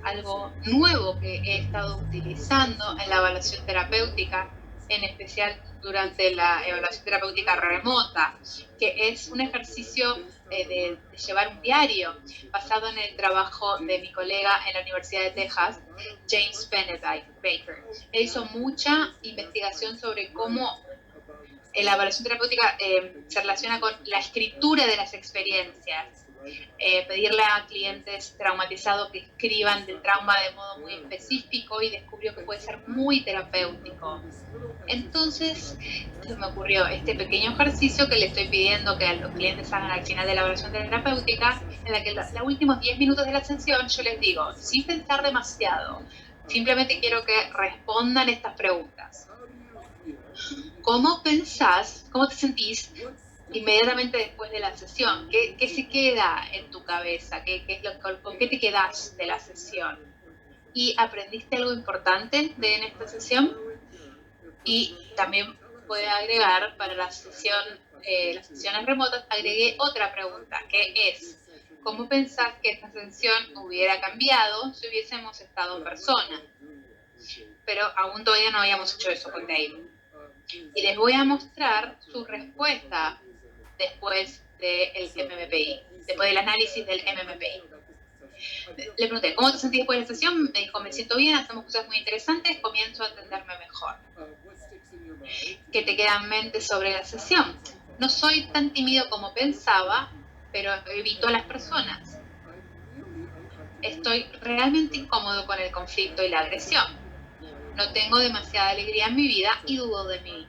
algo nuevo que he estado utilizando en la evaluación terapéutica, en especial durante la evaluación terapéutica remota, que es un ejercicio de llevar un diario basado en el trabajo de mi colega en la Universidad de Texas, James Bennett Baker. Él hizo mucha investigación sobre cómo la evaluación terapéutica se relaciona con la escritura de las experiencias. Pedirle a clientes traumatizados que escriban del trauma de modo muy específico, y descubrió que puede ser muy terapéutico. Entonces se me ocurrió este pequeño ejercicio que le estoy pidiendo que a los clientes hagan al final de la evaluación terapéutica, en la que los últimos 10 minutos de la sesión yo les digo, sin pensar demasiado, simplemente quiero que respondan estas preguntas. ¿Cómo pensás, cómo te sentís inmediatamente después de la sesión? ¿Qué se queda en tu cabeza? ¿Con qué te quedás de la sesión? ¿Y aprendiste algo importante en esta sesión? Y también puede agregar para las sesiones remotas, agregué otra pregunta, que es, ¿cómo pensás que esta sesión hubiera cambiado si hubiésemos estado en persona? Pero aún todavía no habíamos hecho eso con Dave. Y les voy a mostrar su respuesta después del MMPI, después del análisis del MMPI. Le pregunté, ¿cómo te sentís después de la sesión? Me dijo, me siento bien, hacemos cosas muy interesantes, comienzo a entenderme mejor. ¿Qué te queda en mente sobre la sesión? No soy tan tímido como pensaba, pero evito a las personas. Estoy realmente incómodo con el conflicto y la agresión. No tengo demasiada alegría en mi vida y dudo de mí.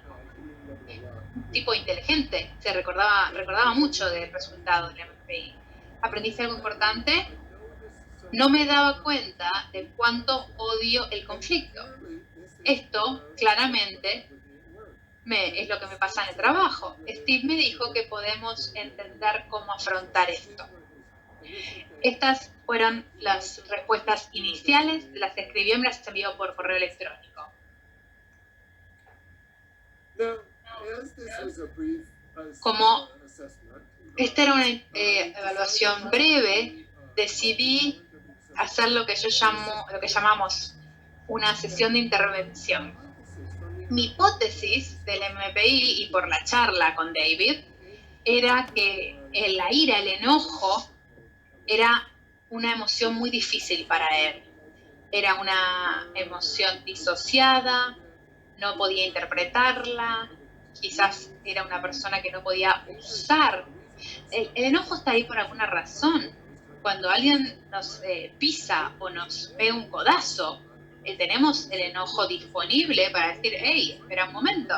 Un tipo inteligente, se recordaba mucho del resultado del MMPI. ¿Aprendiste algo importante? No me daba cuenta de cuánto odio el conflicto. Esto, claramente, es lo que me pasa en el trabajo. Steve me dijo que podemos entender cómo afrontar esto. Estas fueron las respuestas iniciales, las escribió y me las envió por correo electrónico. Como esta era una evaluación breve, decidí hacer lo que llamamos una sesión de intervención. Mi hipótesis del MMPI y por la charla con David era que la ira, el enojo, era una emoción muy difícil para él. Era una emoción disociada, no podía interpretarla, quizás era una persona que no podía usar. El enojo está ahí por alguna razón. Cuando alguien nos pisa o nos pega un codazo, tenemos el enojo disponible para decir, hey, espera un momento,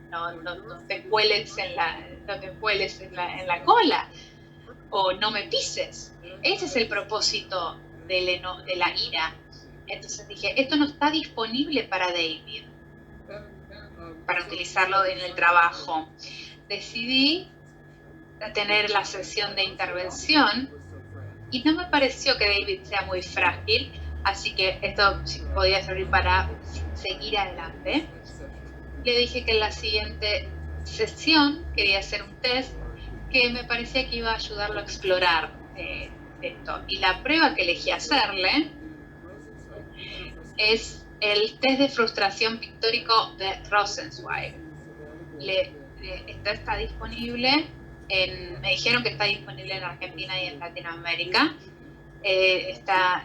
no te cueles en la cola, o no me pises. Ese es el propósito de la ira. Entonces dije, esto no está disponible para David, para utilizarlo en el trabajo. Decidí tener la sesión de intervención y no me pareció que David sea muy frágil, así que esto podía servir para seguir adelante. Le dije que en la siguiente sesión quería hacer un test que me parecía que iba a ayudarlo a explorar esto. Y la prueba que elegí hacerle es el test de frustración pictórico de Rosenzweig. Está disponible me dijeron que está disponible en Argentina y en Latinoamérica.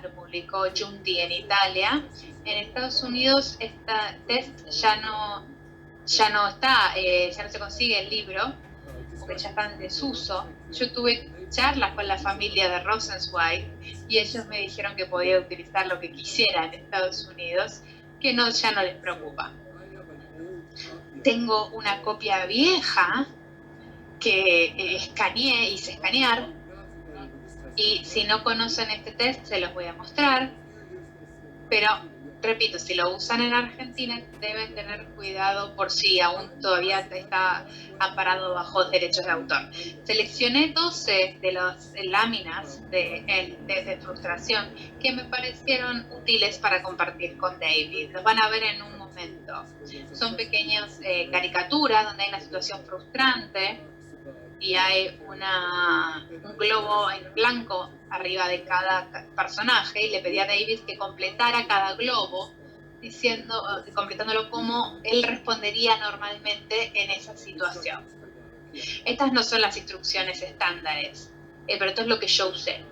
Lo publicó Giunti en Italia. En Estados Unidos este test ya no está, ya no se consigue el libro, porque ya está en desuso. Yo tuve charlas con la familia de Rosenzweig y ellos me dijeron que podía utilizar lo que quisiera en Estados Unidos, que ya no les preocupa. Tengo una copia vieja que hice escanear, y si no conocen este test se los voy a mostrar, pero repito, si lo usan en Argentina deben tener cuidado por si aún todavía está amparado bajo derechos de autor. Seleccioné 12 de las láminas del test de frustración que me parecieron útiles para compartir con David. Los van a ver en un momento. Son pequeñas caricaturas donde hay una situación frustrante y hay un globo en blanco arriba de cada personaje, y le pedí a David que completara cada globo completándolo como él respondería normalmente en esa situación. Estas no son las instrucciones estándares, pero esto es lo que yo usé.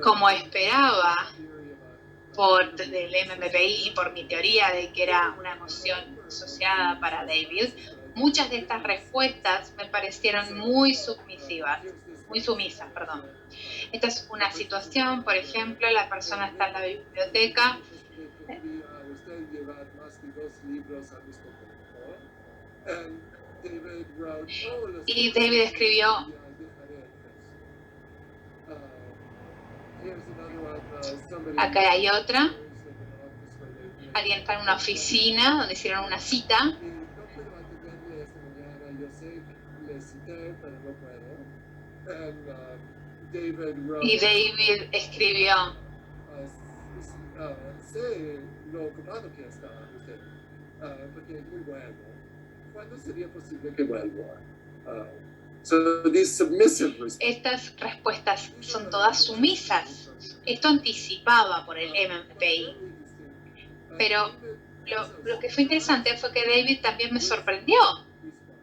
Como esperaba del MMPI y por mi teoría de que era una emoción asociada para David, muchas de estas respuestas me parecieron muy sumisas. Esta es una situación, por ejemplo, la persona está en la biblioteca y David escribió: acá hay otra. Alguien está en una oficina donde hicieron una cita. Y David escribió:
sé lo ocupado que está usted, porque es muy bueno. ¿Cuándo sería posible que vuelva?
Estas respuestas son todas sumisas. Esto anticipaba por el MMPI. Pero lo que fue interesante fue que David también me sorprendió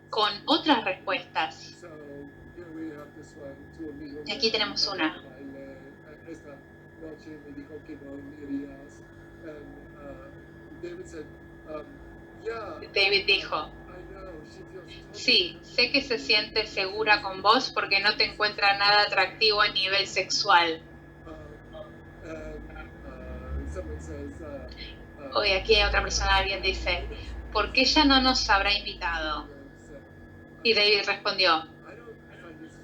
con otras respuestas. Y aquí tenemos una.
Esta noche me dijo que no irías.
David dijo: sí, sé que se siente segura con vos porque no te encuentra nada atractivo a nivel sexual. Hoy aquí hay otra persona, alguien dice: ¿por qué ella no nos habrá invitado? Y David respondió: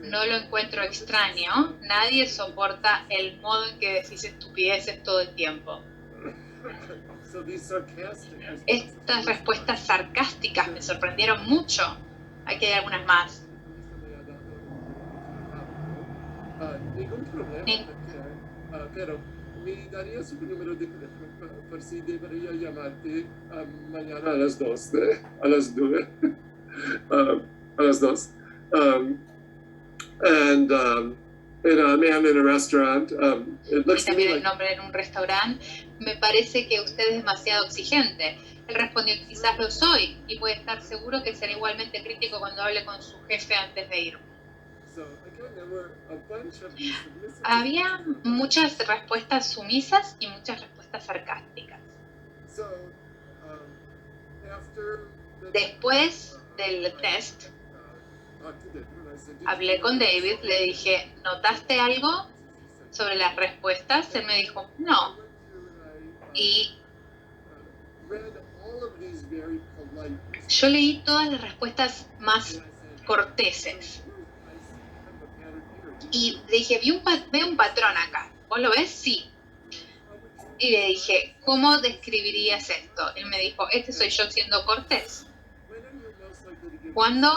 no lo encuentro extraño, nadie soporta el modo en que decís estupideces todo el tiempo. Estas respuestas sarcásticas me sorprendieron mucho. Aquí hay algunas más.
Ningún problema, pero me daría su número de teléfono por si debería llamarte mañana a las 2, a las 2. A las 2. Era a man in a restaurant.
Y también el nombre en un restaurante. Me parece que usted es demasiado exigente. Él respondió: quizás lo soy, y puede estar seguro que será igualmente crítico cuando hable con su jefe antes de ir. Había muchas respuestas sumisas y muchas respuestas sarcásticas. Después del test, hablé con David, le dije: ¿notaste algo sobre las respuestas? Él me dijo: no. Y yo leí todas las respuestas más corteses. Y le dije: veo un patrón acá. ¿Vos lo ves? Sí. Y le dije: ¿cómo describirías esto? Él me dijo: este soy yo siendo cortés. ¿Cuándo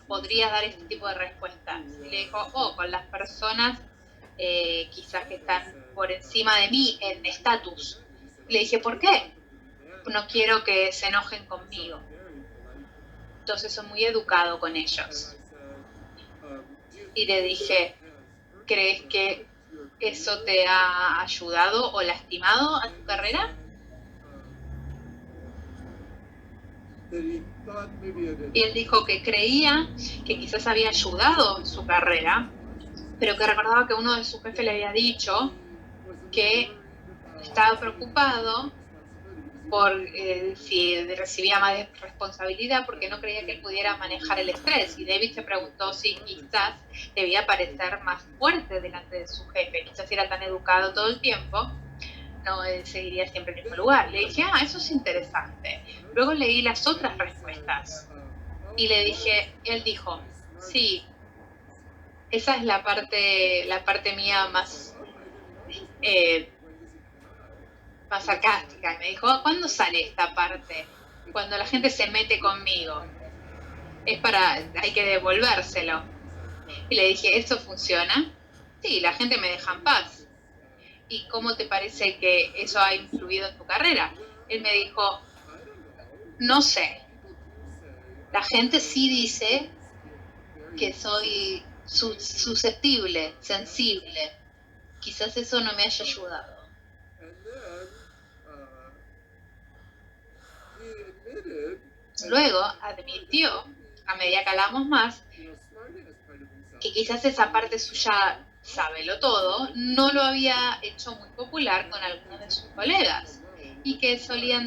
podrías dar este tipo de respuestas? Y le dijo: con las personas quizás que están por encima de mí en estatus. Le dije: ¿por qué? No quiero que se enojen conmigo. Entonces soy muy educado con ellos. Y le dije: ¿crees que eso te ha ayudado o lastimado a tu carrera? Y él dijo que creía que quizás había ayudado en su carrera, pero que recordaba que uno de sus jefes le había dicho que estaba preocupado por si recibía más responsabilidad, porque no creía que él pudiera manejar el estrés. Y David se preguntó si quizás debía parecer más fuerte delante de su jefe, quizás si era tan educado todo el tiempo, no seguiría siempre en el mismo lugar. Le dije: eso es interesante. Luego leí las otras respuestas y le dije, él dijo: sí, esa es la parte mía más, más sarcástica. Y me dijo, ¿cuándo sale esta parte? Cuando la gente se mete conmigo. Hay que devolvérselo. Y le dije, ¿eso funciona? Sí, la gente me deja en paz. ¿Y cómo te parece que eso ha influido en tu carrera? Él me dijo, no sé. La gente sí dice que soy susceptible, sensible. Quizás eso no me haya ayudado. Luego admitió, a medida que hablamos más, que quizás esa parte suya sábelo todo no lo había hecho muy popular con algunos de sus colegas y que solían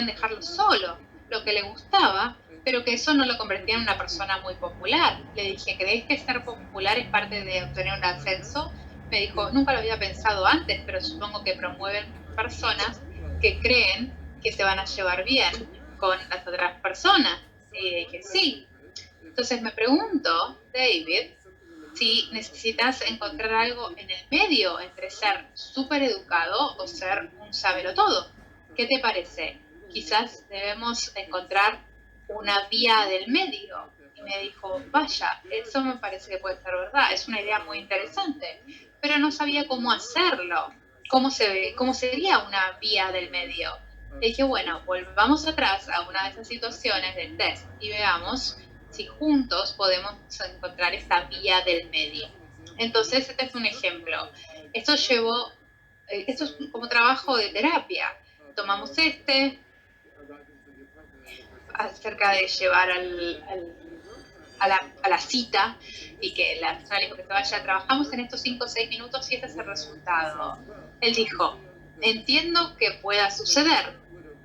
dejarlo solo, lo que le gustaba, pero que eso no lo convertía en una persona muy popular. Le dije, ¿crees que ser popular es parte de obtener un ascenso? Me dijo, nunca lo había pensado antes, pero supongo que promueven personas que creen que se van a llevar bien con las otras personas. Y dije, sí. Entonces me pregunto, David, si necesitas encontrar algo en el medio entre ser súper educado o ser un sabelotodo. ¿Qué te parece? Quizás debemos encontrar una vía del medio. Y me dijo, vaya, eso me parece que puede ser verdad, es una idea muy interesante, pero no sabía cómo hacerlo, cómo sería una vía del medio. Le dije, bueno, volvamos atrás a una de esas situaciones del test y veamos si juntos podemos encontrar esta vía del medio. Entonces, este es un ejemplo. Esto es como trabajo de terapia. Tomamos acerca de llevar a la cita y que la persona dijo que se vaya. Trabajamos en estos 5 o 6 minutos y este es el resultado. Él dijo, entiendo que pueda suceder,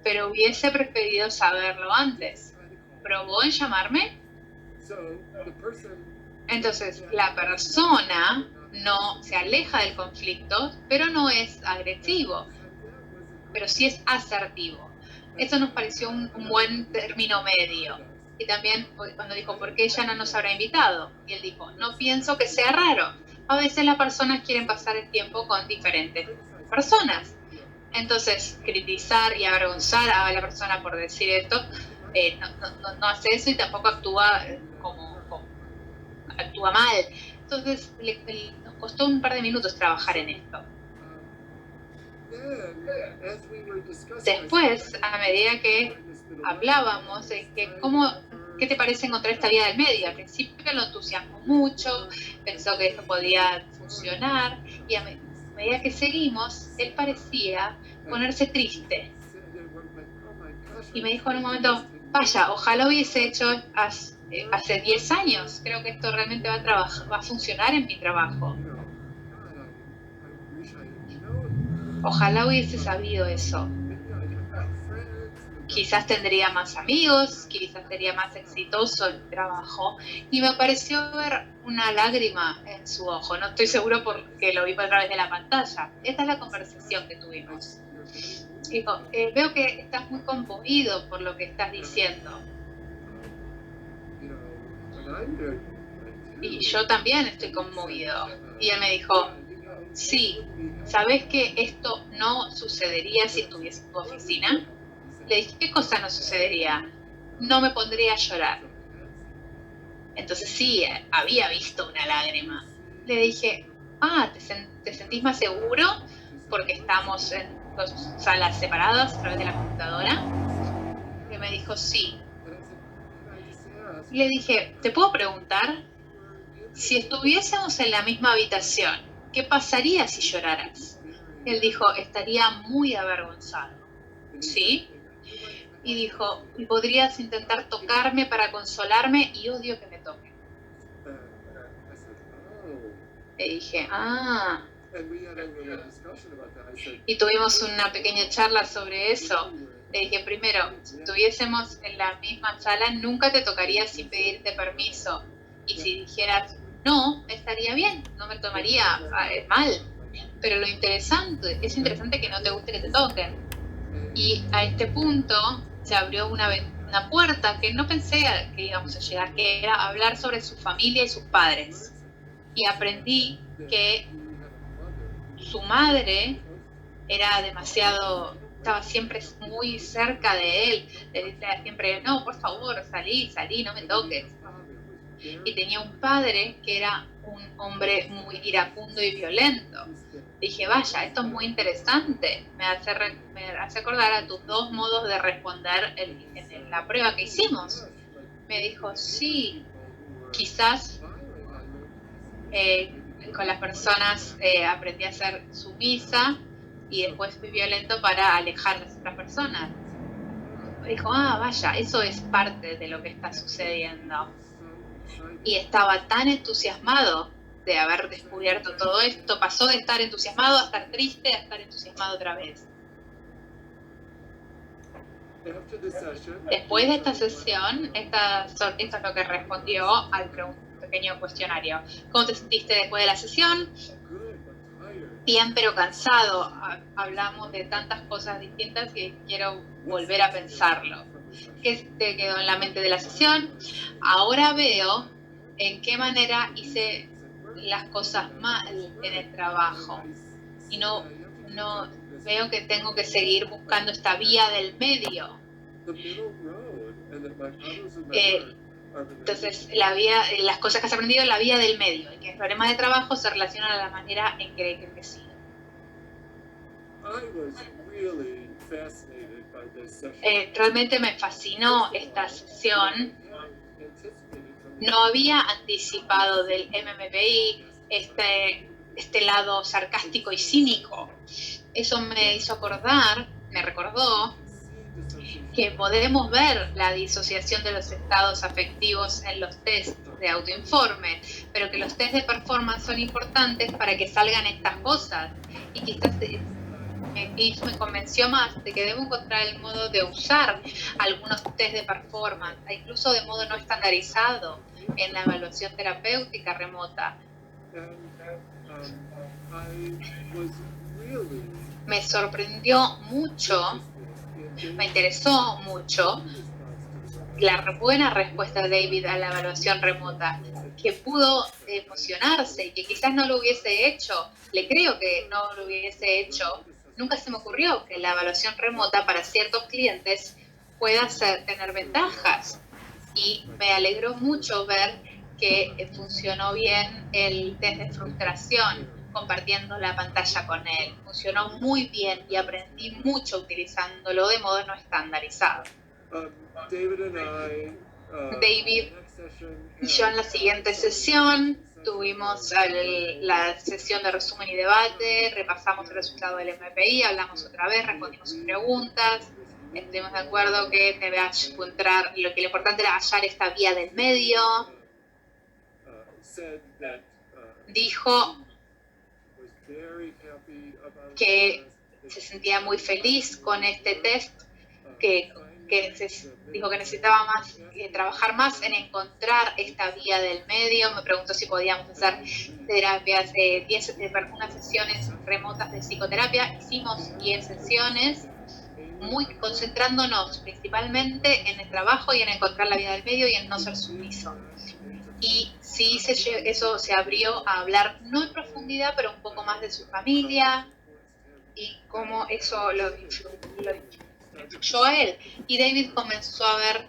pero hubiese preferido saberlo antes. ¿Probó en llamarme? Entonces, la persona no se aleja del conflicto, pero no es agresivo, pero sí es asertivo. Eso nos pareció un buen término medio. Y también cuando dijo, ¿por qué ella no nos habrá invitado? Y él dijo, no pienso que sea raro. A veces las personas quieren pasar el tiempo con diferentes personas. Entonces, criticar y avergonzar a la persona por decir esto, no hace eso y tampoco actúa actúa mal. Entonces, nos costó un par de minutos trabajar en esto. Después, a medida que hablábamos, ¿qué te parece encontrar esta vía del medio? Al principio lo entusiasmó mucho, pensó que esto podía funcionar, y a medida que seguimos, él parecía ponerse triste. Y me dijo en un momento, vaya, ojalá hubiese hecho hace 10 años, creo que esto realmente va a funcionar en mi trabajo. Ojalá hubiese sabido eso. Quizás tendría más amigos, quizás sería más exitoso en mi trabajo. Y me pareció ver una lágrima en su ojo. No estoy seguro porque lo vi a través de la pantalla. Esta es la conversación que tuvimos. Dijo, veo que estás muy conmovido por lo que estás diciendo. Y yo también estoy conmovido. Y él me dijo, sí, ¿sabes que esto no sucedería si estuviese en tu oficina? Le dije, ¿qué cosa no sucedería? No me pondría a llorar. Entonces sí, había visto una lágrima. Le dije, ¿te sentís más seguro porque estamos en 2 salas separadas a través de la computadora? Y me dijo, sí. Le dije, ¿te puedo preguntar? Si estuviésemos en la misma habitación, ¿qué pasaría si lloraras? Él dijo, estaría muy avergonzado. ¿Sí? Y dijo, ¿y podrías intentar tocarme para consolarme? Y odio que me toquen. Le dije, Y tuvimos una pequeña charla sobre eso. Le dije, primero, si estuviésemos en la misma sala, nunca te tocaría sin pedirte permiso. Y si dijeras, no, estaría bien, no me tomaría mal. Pero es interesante que no te guste que te toquen. Y a este punto se abrió una puerta que no pensé que íbamos a llegar, que era hablar sobre su familia y sus padres. y aprendí que su madre era demasiado, estaba siempre muy cerca de él, le decía siempre, no, por favor, salí, no me toques. Y tenía un padre que era un hombre muy iracundo y violento. Dije, vaya, esto es muy interesante, me hace acordar a tus dos modos de responder en la prueba que hicimos. Me dijo, sí, quizás con las personas aprendí a ser sumisa y después fui violento para alejar a las otras personas. Me dijo, vaya, eso es parte de lo que está sucediendo. Y estaba tan entusiasmado de haber descubierto todo esto, pasó de estar entusiasmado a estar triste a estar entusiasmado otra vez. Después de esta sesión, esto es lo que respondió al pequeño cuestionario. ¿Cómo te sentiste después de la sesión? Bien, pero cansado. Hablamos de tantas cosas distintas que quiero volver a pensarlo. ¿Qué te quedó en la mente de la sesión? Ahora veo en qué manera hice las cosas mal en el trabajo y no veo que tengo que seguir buscando esta vía del medio. Entonces, las cosas que has aprendido, la vía del medio, y que el problema de trabajo se relaciona a la manera en que he crecido. Realmente me fascinó esta sesión. No había anticipado del MMPI este lado sarcástico y cínico. Eso me hizo acordar, me recordó que podemos ver la disociación de los estados afectivos en los test de autoinforme, pero que los test de performance son importantes para que salgan estas cosas. Y quizás me convenció más de que debo encontrar el modo de usar algunos test de performance, incluso de modo no estandarizado, en la evaluación terapéutica remota. Me sorprendió mucho, me interesó mucho la buena respuesta de David a la evaluación remota, que pudo emocionarse y que quizás no lo hubiese hecho. Le creo que no lo hubiese hecho. Nunca se me ocurrió que la evaluación remota para ciertos clientes pueda tener ventajas. Y me alegró mucho ver que funcionó bien el test de frustración compartiendo la pantalla con él. Funcionó muy bien y aprendí mucho utilizándolo de modo no estandarizado. David y yo en la siguiente sesión tuvimos la sesión de resumen y debate, repasamos el resultado del MPI, hablamos otra vez, respondimos sus preguntas. Estuvimos de acuerdo que debes encontrar, lo importante era hallar esta vía del medio. Dijo que se sentía muy feliz con este test, dijo que necesitaba trabajar más en encontrar esta vía del medio. Me preguntó si podíamos hacer terapias, unas sesiones remotas de psicoterapia. Hicimos 10 sesiones, concentrándonos principalmente en el trabajo y en encontrar la vía del medio y en no ser sumiso. Y sí, eso se abrió a hablar, no en profundidad, pero un poco más de su familia y cómo eso lo influyó a él. Y David comenzó a ver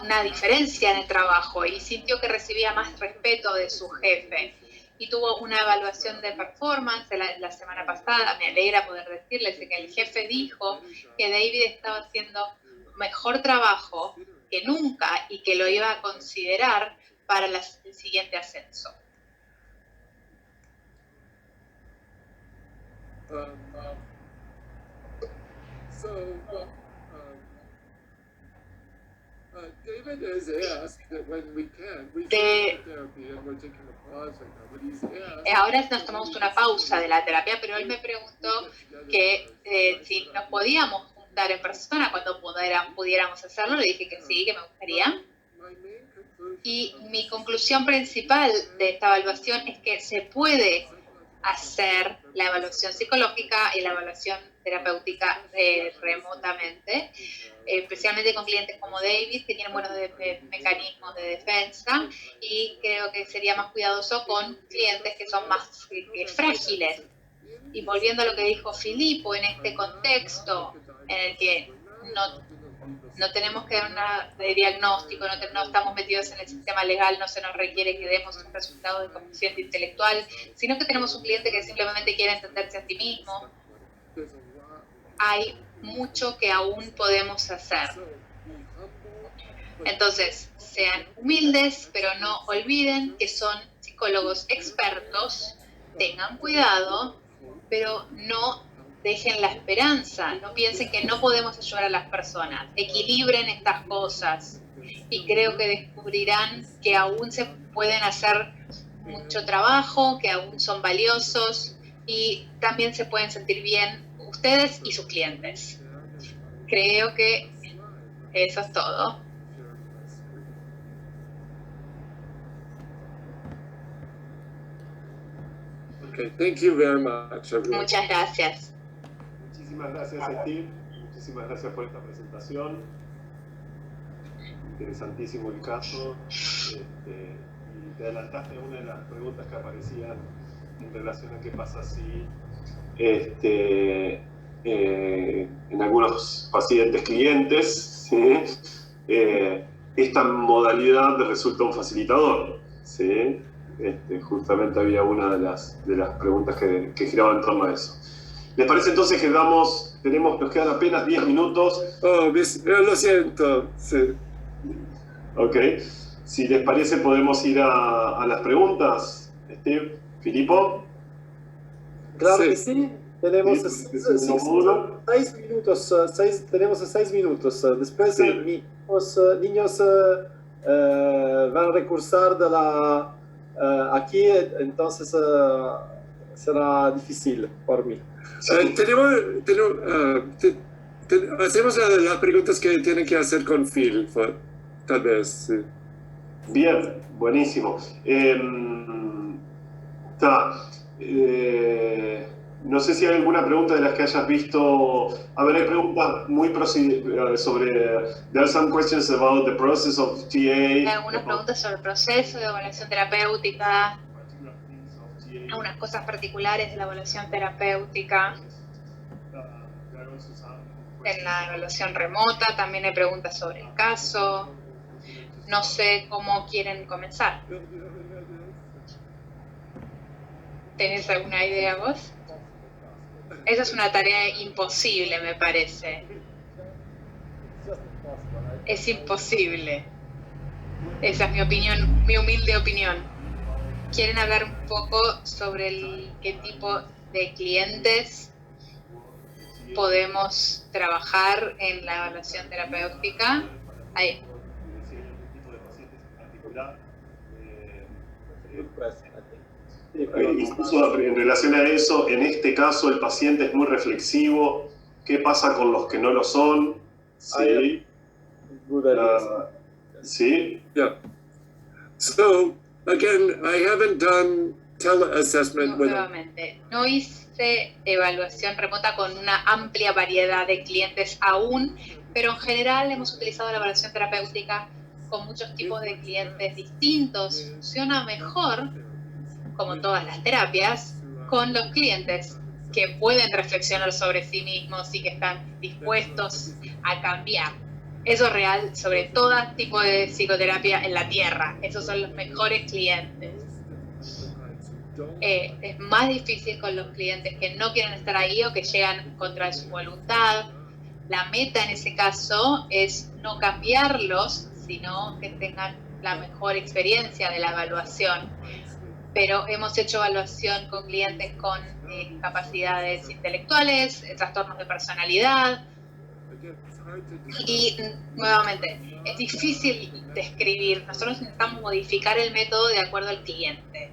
una diferencia en el trabajo y sintió que recibía más respeto de su jefe. Y tuvo una evaluación de performance la semana pasada. Me alegra poder decirles que el jefe dijo que David estaba haciendo mejor trabajo que nunca y que lo iba a considerar para el siguiente ascenso.
David has asked that when we can therapy and we're taking a pause right now, but he's asked.
Ahora nos tomamos una pausa de la terapia, pero él me preguntó que si nos podíamos juntar en persona cuando pudiéramos hacerlo. Le dije que sí, que me gustaría. Y mi conclusión principal de esta evaluación es que se puede hacer la evaluación psicológica y la evaluación terapéutica remotamente, especialmente con clientes como David, que tienen buenos mecanismos de defensa, y creo que sería más cuidadoso con clientes que son más frágiles. Y volviendo a lo que dijo Filippo, en este contexto en el que no tenemos que dar un diagnóstico, no estamos metidos en el sistema legal, no se nos requiere que demos un resultado de coeficiente intelectual, sino que tenemos un cliente que simplemente quiere entenderse a sí mismo. Hay mucho que aún podemos hacer. Entonces, sean humildes, pero no olviden que son psicólogos expertos, tengan cuidado, pero no dejen la esperanza, no piensen que no podemos ayudar a las personas, equilibren estas cosas y creo que descubrirán que aún se pueden hacer mucho trabajo, que aún son valiosos y también se pueden sentir bien ustedes y sus clientes. Creo que eso es todo.
Okay, thank you very much, everyone.
Muchas gracias.
Muchísimas gracias, Steve. Muchísimas gracias por esta presentación. Interesantísimo el caso. Y te adelantaste a una de las preguntas que aparecían en relación a qué pasa si en algunos pacientes clientes, ¿sí? Esta modalidad resulta un facilitador, ¿sí? Justamente había una de las preguntas que giraban en torno a eso. ¿Les parece entonces que nos quedan apenas 10 minutos?
Oh, lo siento. Sí.
Ok. Si les parece, podemos ir a las preguntas. Steve, Filippo.
Claro
Sí.
que sí. Tenemos
Sí,
6 minutos. Tenemos 6 minutos. Después
Sí.
los niños van a recursar aquí, entonces será difícil por mí.
Hacemos las preguntas que tienen que hacer con Phil, tal vez. Sí.
Bien, buenísimo. No sé si hay alguna pregunta de las que hayas visto. A ver, hay preguntas muy sobre. There are some questions about the process of TA.
Hay algunas preguntas sobre el proceso de evaluación terapéutica, algunas cosas particulares de la evaluación terapéutica. En la evaluación remota también hay preguntas sobre el caso. No sé cómo quieren comenzar. ¿Tenés alguna idea vos? Esa es una tarea imposible, me parece. Es imposible. Esa es mi opinión, mi humilde opinión. ¿Quieren hablar un poco sobre qué tipo de clientes podemos trabajar en la evaluación terapéutica? Ahí.
Incluso en relación a eso, en este caso el paciente es muy reflexivo. ¿Qué pasa con los que no lo son? Sí. Sí.
Yeah. So, again, I haven't done teleassessment with...
Nuevamente, no hice evaluación remota con una amplia variedad de clientes aún, pero en general hemos utilizado la evaluación terapéutica con muchos tipos de clientes distintos. Funciona mejor, como todas las terapias, con los clientes que pueden reflexionar sobre sí mismos y que están dispuestos a cambiar. Eso es real sobre todo tipo de psicoterapia en la Tierra. Esos son los mejores clientes. Es más difícil con los clientes que no quieren estar ahí o que llegan contra su voluntad. La meta en ese caso es no cambiarlos, sino que tengan la mejor experiencia de la evaluación. Pero hemos hecho evaluación con clientes con capacidades intelectuales, trastornos de personalidad. Y nuevamente, es difícil describir. Nosotros necesitamos modificar el método de acuerdo al cliente.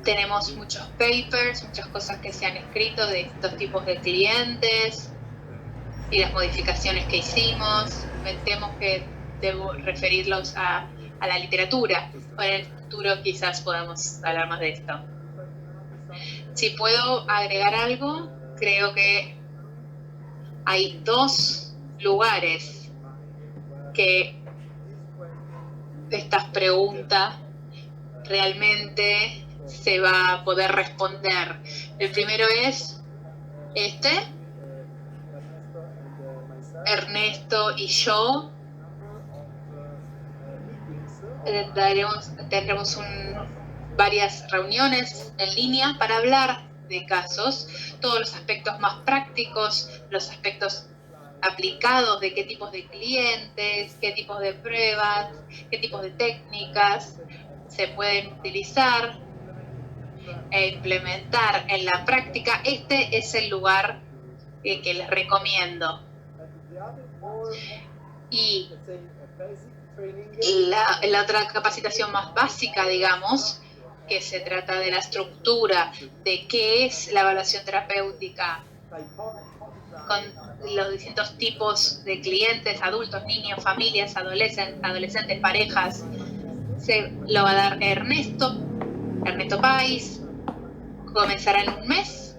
Tenemos muchos papers, muchas cosas que se han escrito de estos tipos de clientes y las modificaciones que hicimos. Tenemos que referirlos a la literatura o en el futuro quizás podamos hablar más de esto. Si puedo agregar algo, creo que hay 2 lugares que estas preguntas realmente se va a poder responder. El primero es Ernesto y yo tendremos varias reuniones en línea para hablar de casos, todos los aspectos más prácticos, los aspectos aplicados de qué tipos de clientes, qué tipos de pruebas, qué tipos de técnicas se pueden utilizar e implementar en la práctica. Este es el lugar que les recomiendo. Y la otra capacitación más básica, digamos, que se trata de la estructura, de qué es la evaluación terapéutica, con los distintos tipos de clientes, adultos, niños, familias, adolescentes, parejas, lo va a dar Ernesto Pais. Comenzará en un mes,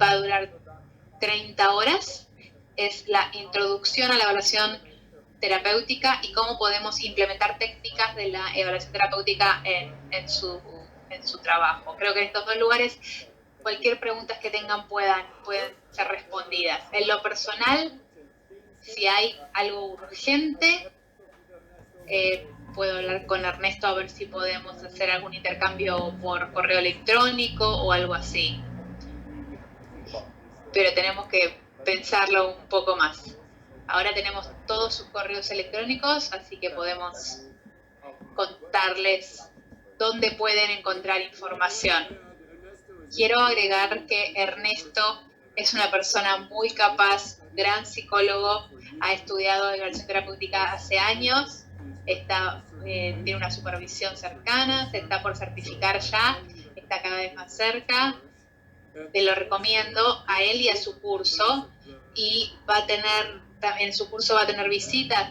va a durar 30 horas, es la introducción a la evaluación terapéutica y cómo podemos implementar técnicas de la evaluación terapéutica en su trabajo. Creo que en estos 2 lugares cualquier pregunta que tengan pueden ser respondidas. En lo personal, si hay algo urgente, puedo hablar con Ernesto a ver si podemos hacer algún intercambio por correo electrónico o algo así. Pero tenemos que pensarlo un poco más. Ahora tenemos todos sus correos electrónicos, así que podemos contarles dónde pueden encontrar información. Quiero agregar que Ernesto es una persona muy capaz, gran psicólogo, ha estudiado evaluación terapéutica hace años, tiene una supervisión cercana, se está por certificar ya, está cada vez más cerca. Te lo recomiendo a él y a su curso, y en su curso va a tener visitas.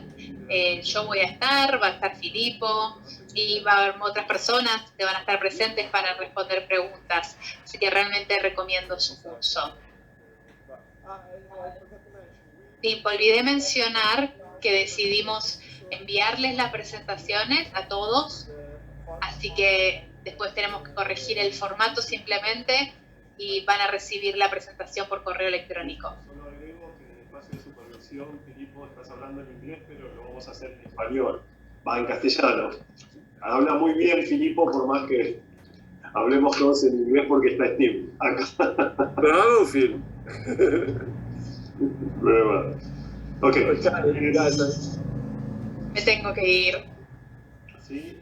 Yo voy a estar, va a estar Filipo, y va a haber otras personas que van a estar presentes para responder preguntas. Así que realmente recomiendo su curso. Y olvidé mencionar que decidimos enviarles las presentaciones a todos, así que después tenemos que corregir el formato simplemente y van a recibir la presentación por correo electrónico.
Solo agrego que en el espacio de supervisión, Filipo, estás hablando en inglés, pero lo vamos a hacer en español, va en castellano. Habla muy bien Filipo, por más que hablemos todos en inglés porque está Steve acá.
Bravo, Phil.
Ok.
Me tengo que ir.
Sí,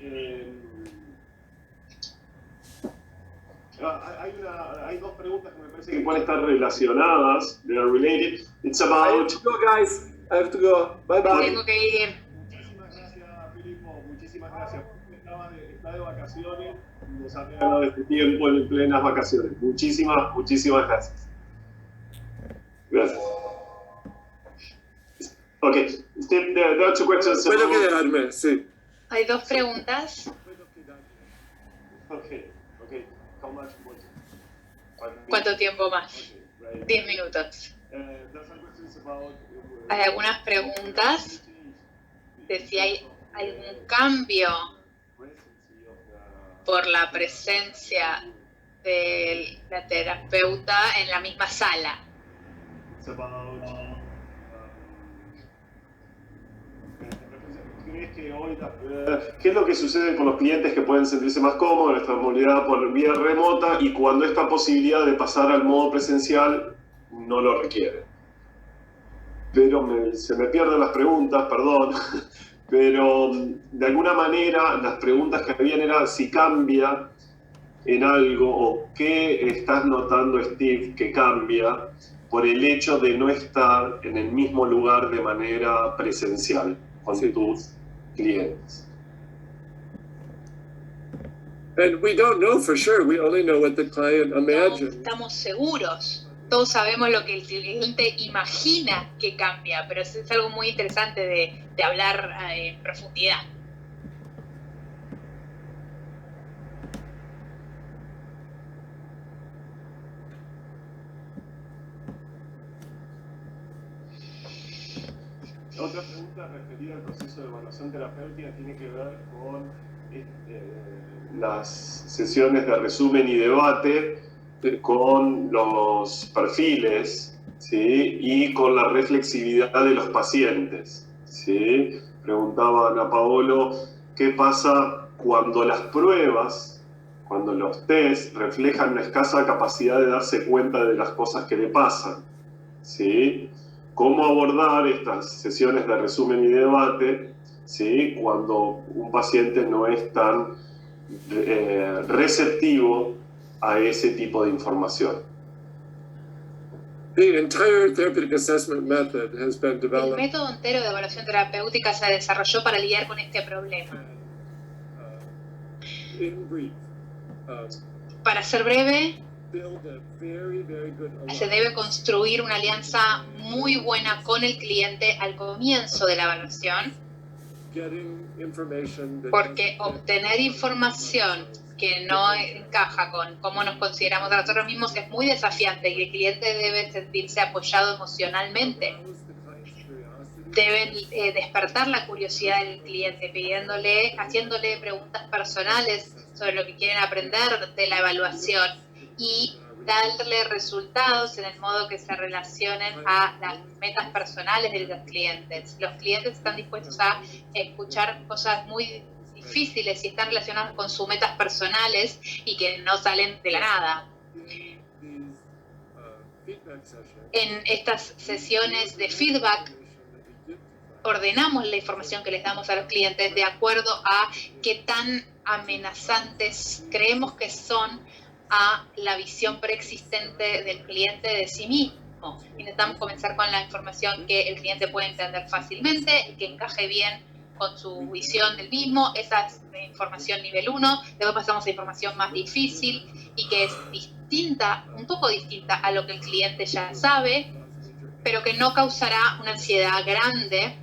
hay 2 preguntas que me parece que pueden estar relacionadas. They are related. It's about...
I have to go, guys. I have to go. Bye bye.
Tengo que ir.
Muchísimas gracias, Filipo. Muchísimas gracias. Está de vacaciones. Nos ha regalado este tiempo en plenas vacaciones. Muchísimas gracias. Gracias. Ok. Steve, there are 2 questions.
Puedo quedarme, sí.
Hay 2 preguntas.
Ok. How much more?
¿Cuánto tiempo más? 10 minutos. Hay algunas preguntas de si hay algún cambio por la presencia de la terapeuta en la misma sala.
¿Qué es lo que sucede con los clientes que pueden sentirse más cómodos en esta modalidad por vía remota y cuando esta posibilidad de pasar al modo presencial no lo requiere? Pero se me pierden las preguntas, perdón, pero de alguna manera las preguntas que habían era si cambia en algo o qué estás notando, Steve, que cambia por el hecho de no estar en el mismo lugar de manera presencial con tus clientes.
And we don't know for sure. We only know what the client
No
imagines.
estamos seguros. Todos sabemos lo que el cliente imagina que cambia, pero es algo muy interesante de hablar en profundidad.
otra pregunta referida al proceso de evaluación terapéutica tiene que ver con las sesiones de resumen y debate, con los perfiles, ¿sí? Y con la reflexividad de los pacientes, ¿sí? Preguntaba Ana Paolo, ¿qué pasa cuando las pruebas, cuando los test reflejan una escasa capacidad de darse cuenta de las cosas que le pasan? ¿Sí? ¿Cómo abordar estas sesiones de resumen y debate, ¿sí? Cuando un paciente no es tan receptivo a ese tipo de información?
The entire therapeutic assessment method has been
El
developed
método entero de evaluación terapéutica se desarrolló para lidiar con este problema.
in brief.
Para ser breve,
Build a very, very good
se debe construir una alianza muy buena con el cliente al comienzo de la evaluación,
getting information that
porque
doesn't fit.
obtener información que no encaja con cómo nos consideramos a nosotros mismos es muy desafiante y el cliente debe sentirse apoyado emocionalmente. Deben despertar la curiosidad del cliente, haciéndole preguntas personales sobre lo que quieren aprender de la evaluación y darle resultados en el modo que se relacionen a las metas personales de los clientes. Los clientes están dispuestos a escuchar cosas muy difíciles y están relacionadas con sus metas personales y que no salen de la nada. En estas sesiones de feedback ordenamos la información que les damos a los clientes de acuerdo a qué tan amenazantes creemos que son a la visión preexistente del cliente de sí mismo. Intentamos comenzar con la información que el cliente puede entender fácilmente y que encaje bien con su visión del mismo. Esa es información nivel 1. Luego pasamos a información más difícil y que es distinta, un poco distinta a lo que el cliente ya sabe, pero que no causará una ansiedad grande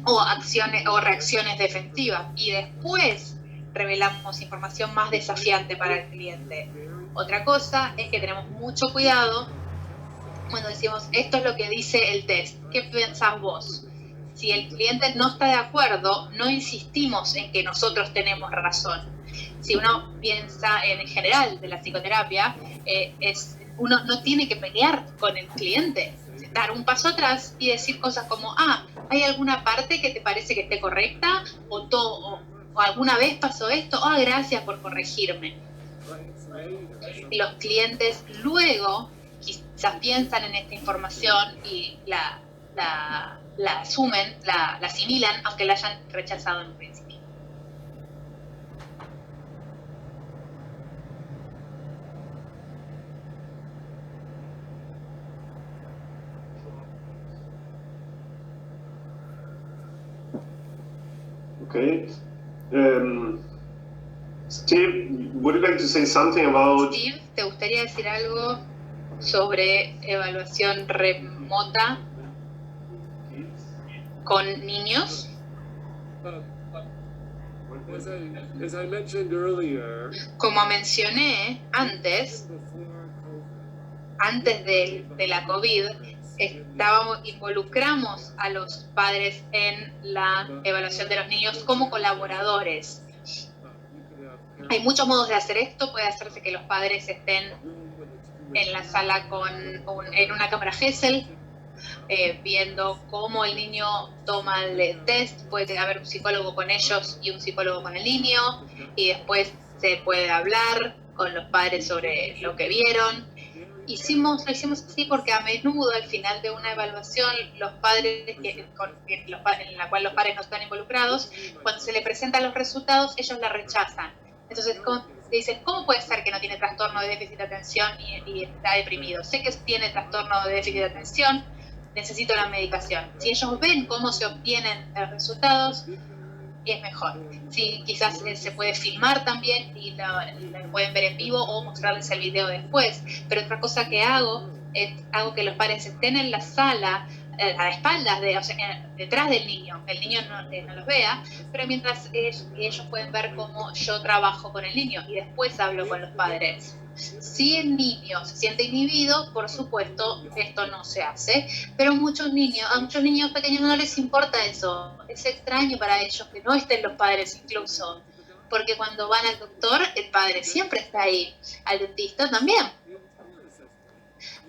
o acciones o reacciones defensivas. Y después revelamos información más desafiante para el cliente. Otra cosa es que tenemos mucho cuidado cuando decimos esto es lo que dice el test. ¿Qué pensás vos? Si el cliente no está de acuerdo, no insistimos en que nosotros tenemos razón. Si uno piensa en general de la psicoterapia, uno no tiene que pelear con el cliente. Dar un paso atrás y decir cosas como, ¿hay alguna parte que te parece que esté correcta? ¿O alguna vez pasó esto? Gracias por corregirme. Y los clientes luego quizás piensan en esta información y la asumen, la asimilan, aunque la hayan rechazado en un principio.
Okay. Steve, would you like to say something about...
Steve, ¿te gustaría decir algo sobre evaluación remota con niños?
As I mentioned earlier,
Como mencioné antes de la COVID, involucramos a los padres en la evaluación de los niños como colaboradores. Hay muchos modos de hacer esto. Puede hacerse que los padres estén en la sala en una cámara Gesell, viendo cómo el niño toma el test. Puede haber un psicólogo con ellos y un psicólogo con el niño, y después se puede hablar con los padres sobre lo que vieron. Lo hicimos así porque a menudo al final de una evaluación los padres en la cual los padres no están involucrados, cuando se le presentan los resultados ellos la rechazan. Entonces dicen, ¿cómo puede ser que no tiene trastorno de déficit de atención y está deprimido? Sé que tiene trastorno de déficit de atención, necesito la medicación. Si ellos ven cómo se obtienen los resultados, es mejor. Sí, quizás se puede filmar también y lo pueden ver en vivo o mostrarles el video después. Pero otra cosa que hago es que los padres estén en la sala a la espalda, o sea, detrás del niño, que el niño no los vea, pero mientras ellos pueden ver cómo yo trabajo con el niño y después hablo con los padres. Si el niño se siente inhibido, por supuesto, esto no se hace, pero a muchos niños pequeños no les importa eso. Es extraño para ellos que no estén los padres incluso, porque cuando van al doctor, el padre siempre está ahí, al dentista también.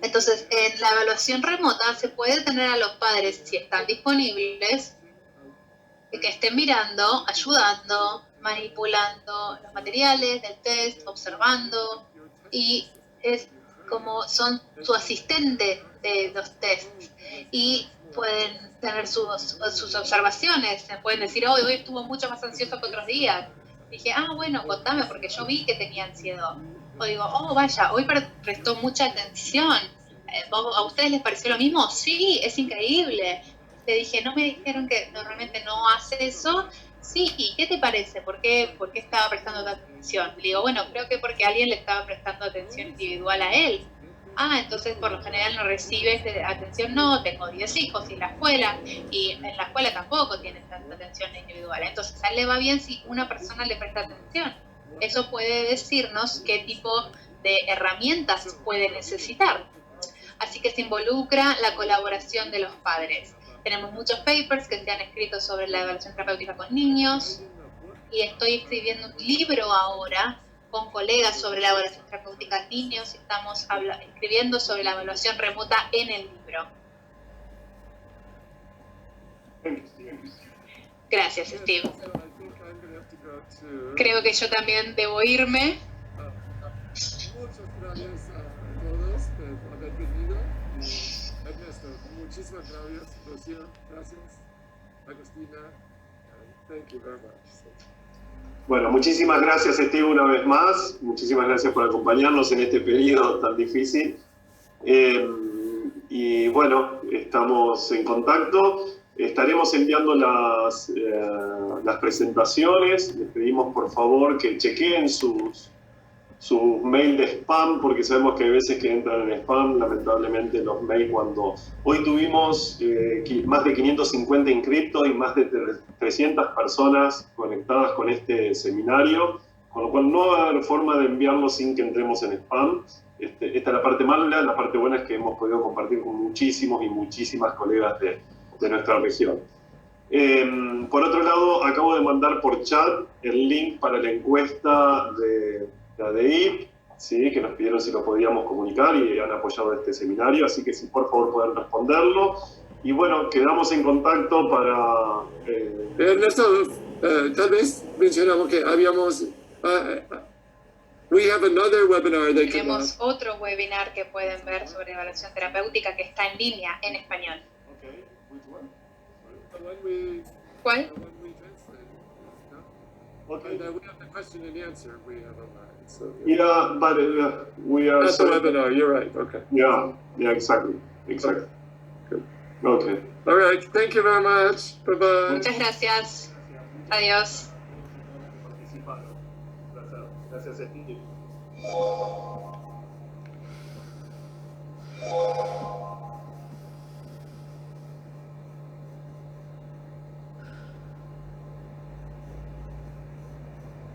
Entonces, en la evaluación remota se puede tener a los padres, si están disponibles, que estén mirando, ayudando, manipulando los materiales del test, observando, y es como son su asistente de los tests. Y pueden tener sus observaciones, pueden decir, oh, hoy estuvo mucho más ansioso que otros días. Dije, bueno, contame, porque yo vi que tenía ansiedad. O digo, oh, vaya, hoy prestó mucha atención. ¿A ustedes les pareció lo mismo? Sí, es increíble. Le dije, ¿no me dijeron que normalmente no hace eso? Sí, ¿y qué te parece? ¿Por qué estaba prestando atención? Le digo, bueno, creo que porque alguien le estaba prestando atención individual a él. Entonces por lo general no recibes atención. No, tengo 10 hijos y en la escuela tampoco tienen tanta atención individual. Entonces a él le va bien si una persona le presta atención. Eso puede decirnos qué tipo de herramientas puede necesitar. Así que se involucra la colaboración de los padres. Tenemos muchos papers que se han escrito sobre la evaluación terapéutica con niños, y estoy escribiendo un libro ahora con colegas sobre la evaluación terapéutica en niños. Estamos escribiendo sobre la evaluación remota en el libro. Gracias, Steve. Creo que yo también debo irme.
Muchas gracias a todos por haber venido. Ernesto, muchísimas gracias. Lucía, gracias. Agustina, thank you very much.
Bueno, muchísimas gracias, Steve, una vez más. Muchísimas gracias por acompañarnos en este periodo tan difícil. Y bueno, estamos en contacto. Estaremos enviando las presentaciones. Les pedimos, por favor, que chequeen sus mail de spam, porque sabemos que hay veces que entran en spam, lamentablemente los mails cuando... Hoy tuvimos más de 550 inscriptos y más de 300 personas conectadas con este seminario, con lo cual no va a haber forma de enviarlo sin que entremos en spam. Esta es la parte mala. La parte buena es que hemos podido compartir con muchísimos y muchísimas colegas de nuestra región. Por otro lado, acabo de mandar por chat el link para la encuesta de la DEIP, ¿sí? Que nos pidieron si lo podíamos comunicar y han apoyado este seminario, así que si por favor pueden responderlo. Y bueno, quedamos en contacto para...
Ernesto, tal vez mencionamos que habíamos... we have another webinar that
Tenemos otro webinar que pueden ver sobre evaluación terapéutica que está en línea en español.
Okay. Which one?
the one we...
¿Cuál?
The one we translated. No?
Okay.
And we have the question and answer we have online. So,
Yeah, but we are...
that's the webinar, you're right, okay.
Yeah, exactly.
Good.
Okay.
All right, thank you very much. Bye-bye.
Muchas gracias. Adiós.
Gracias, Steve.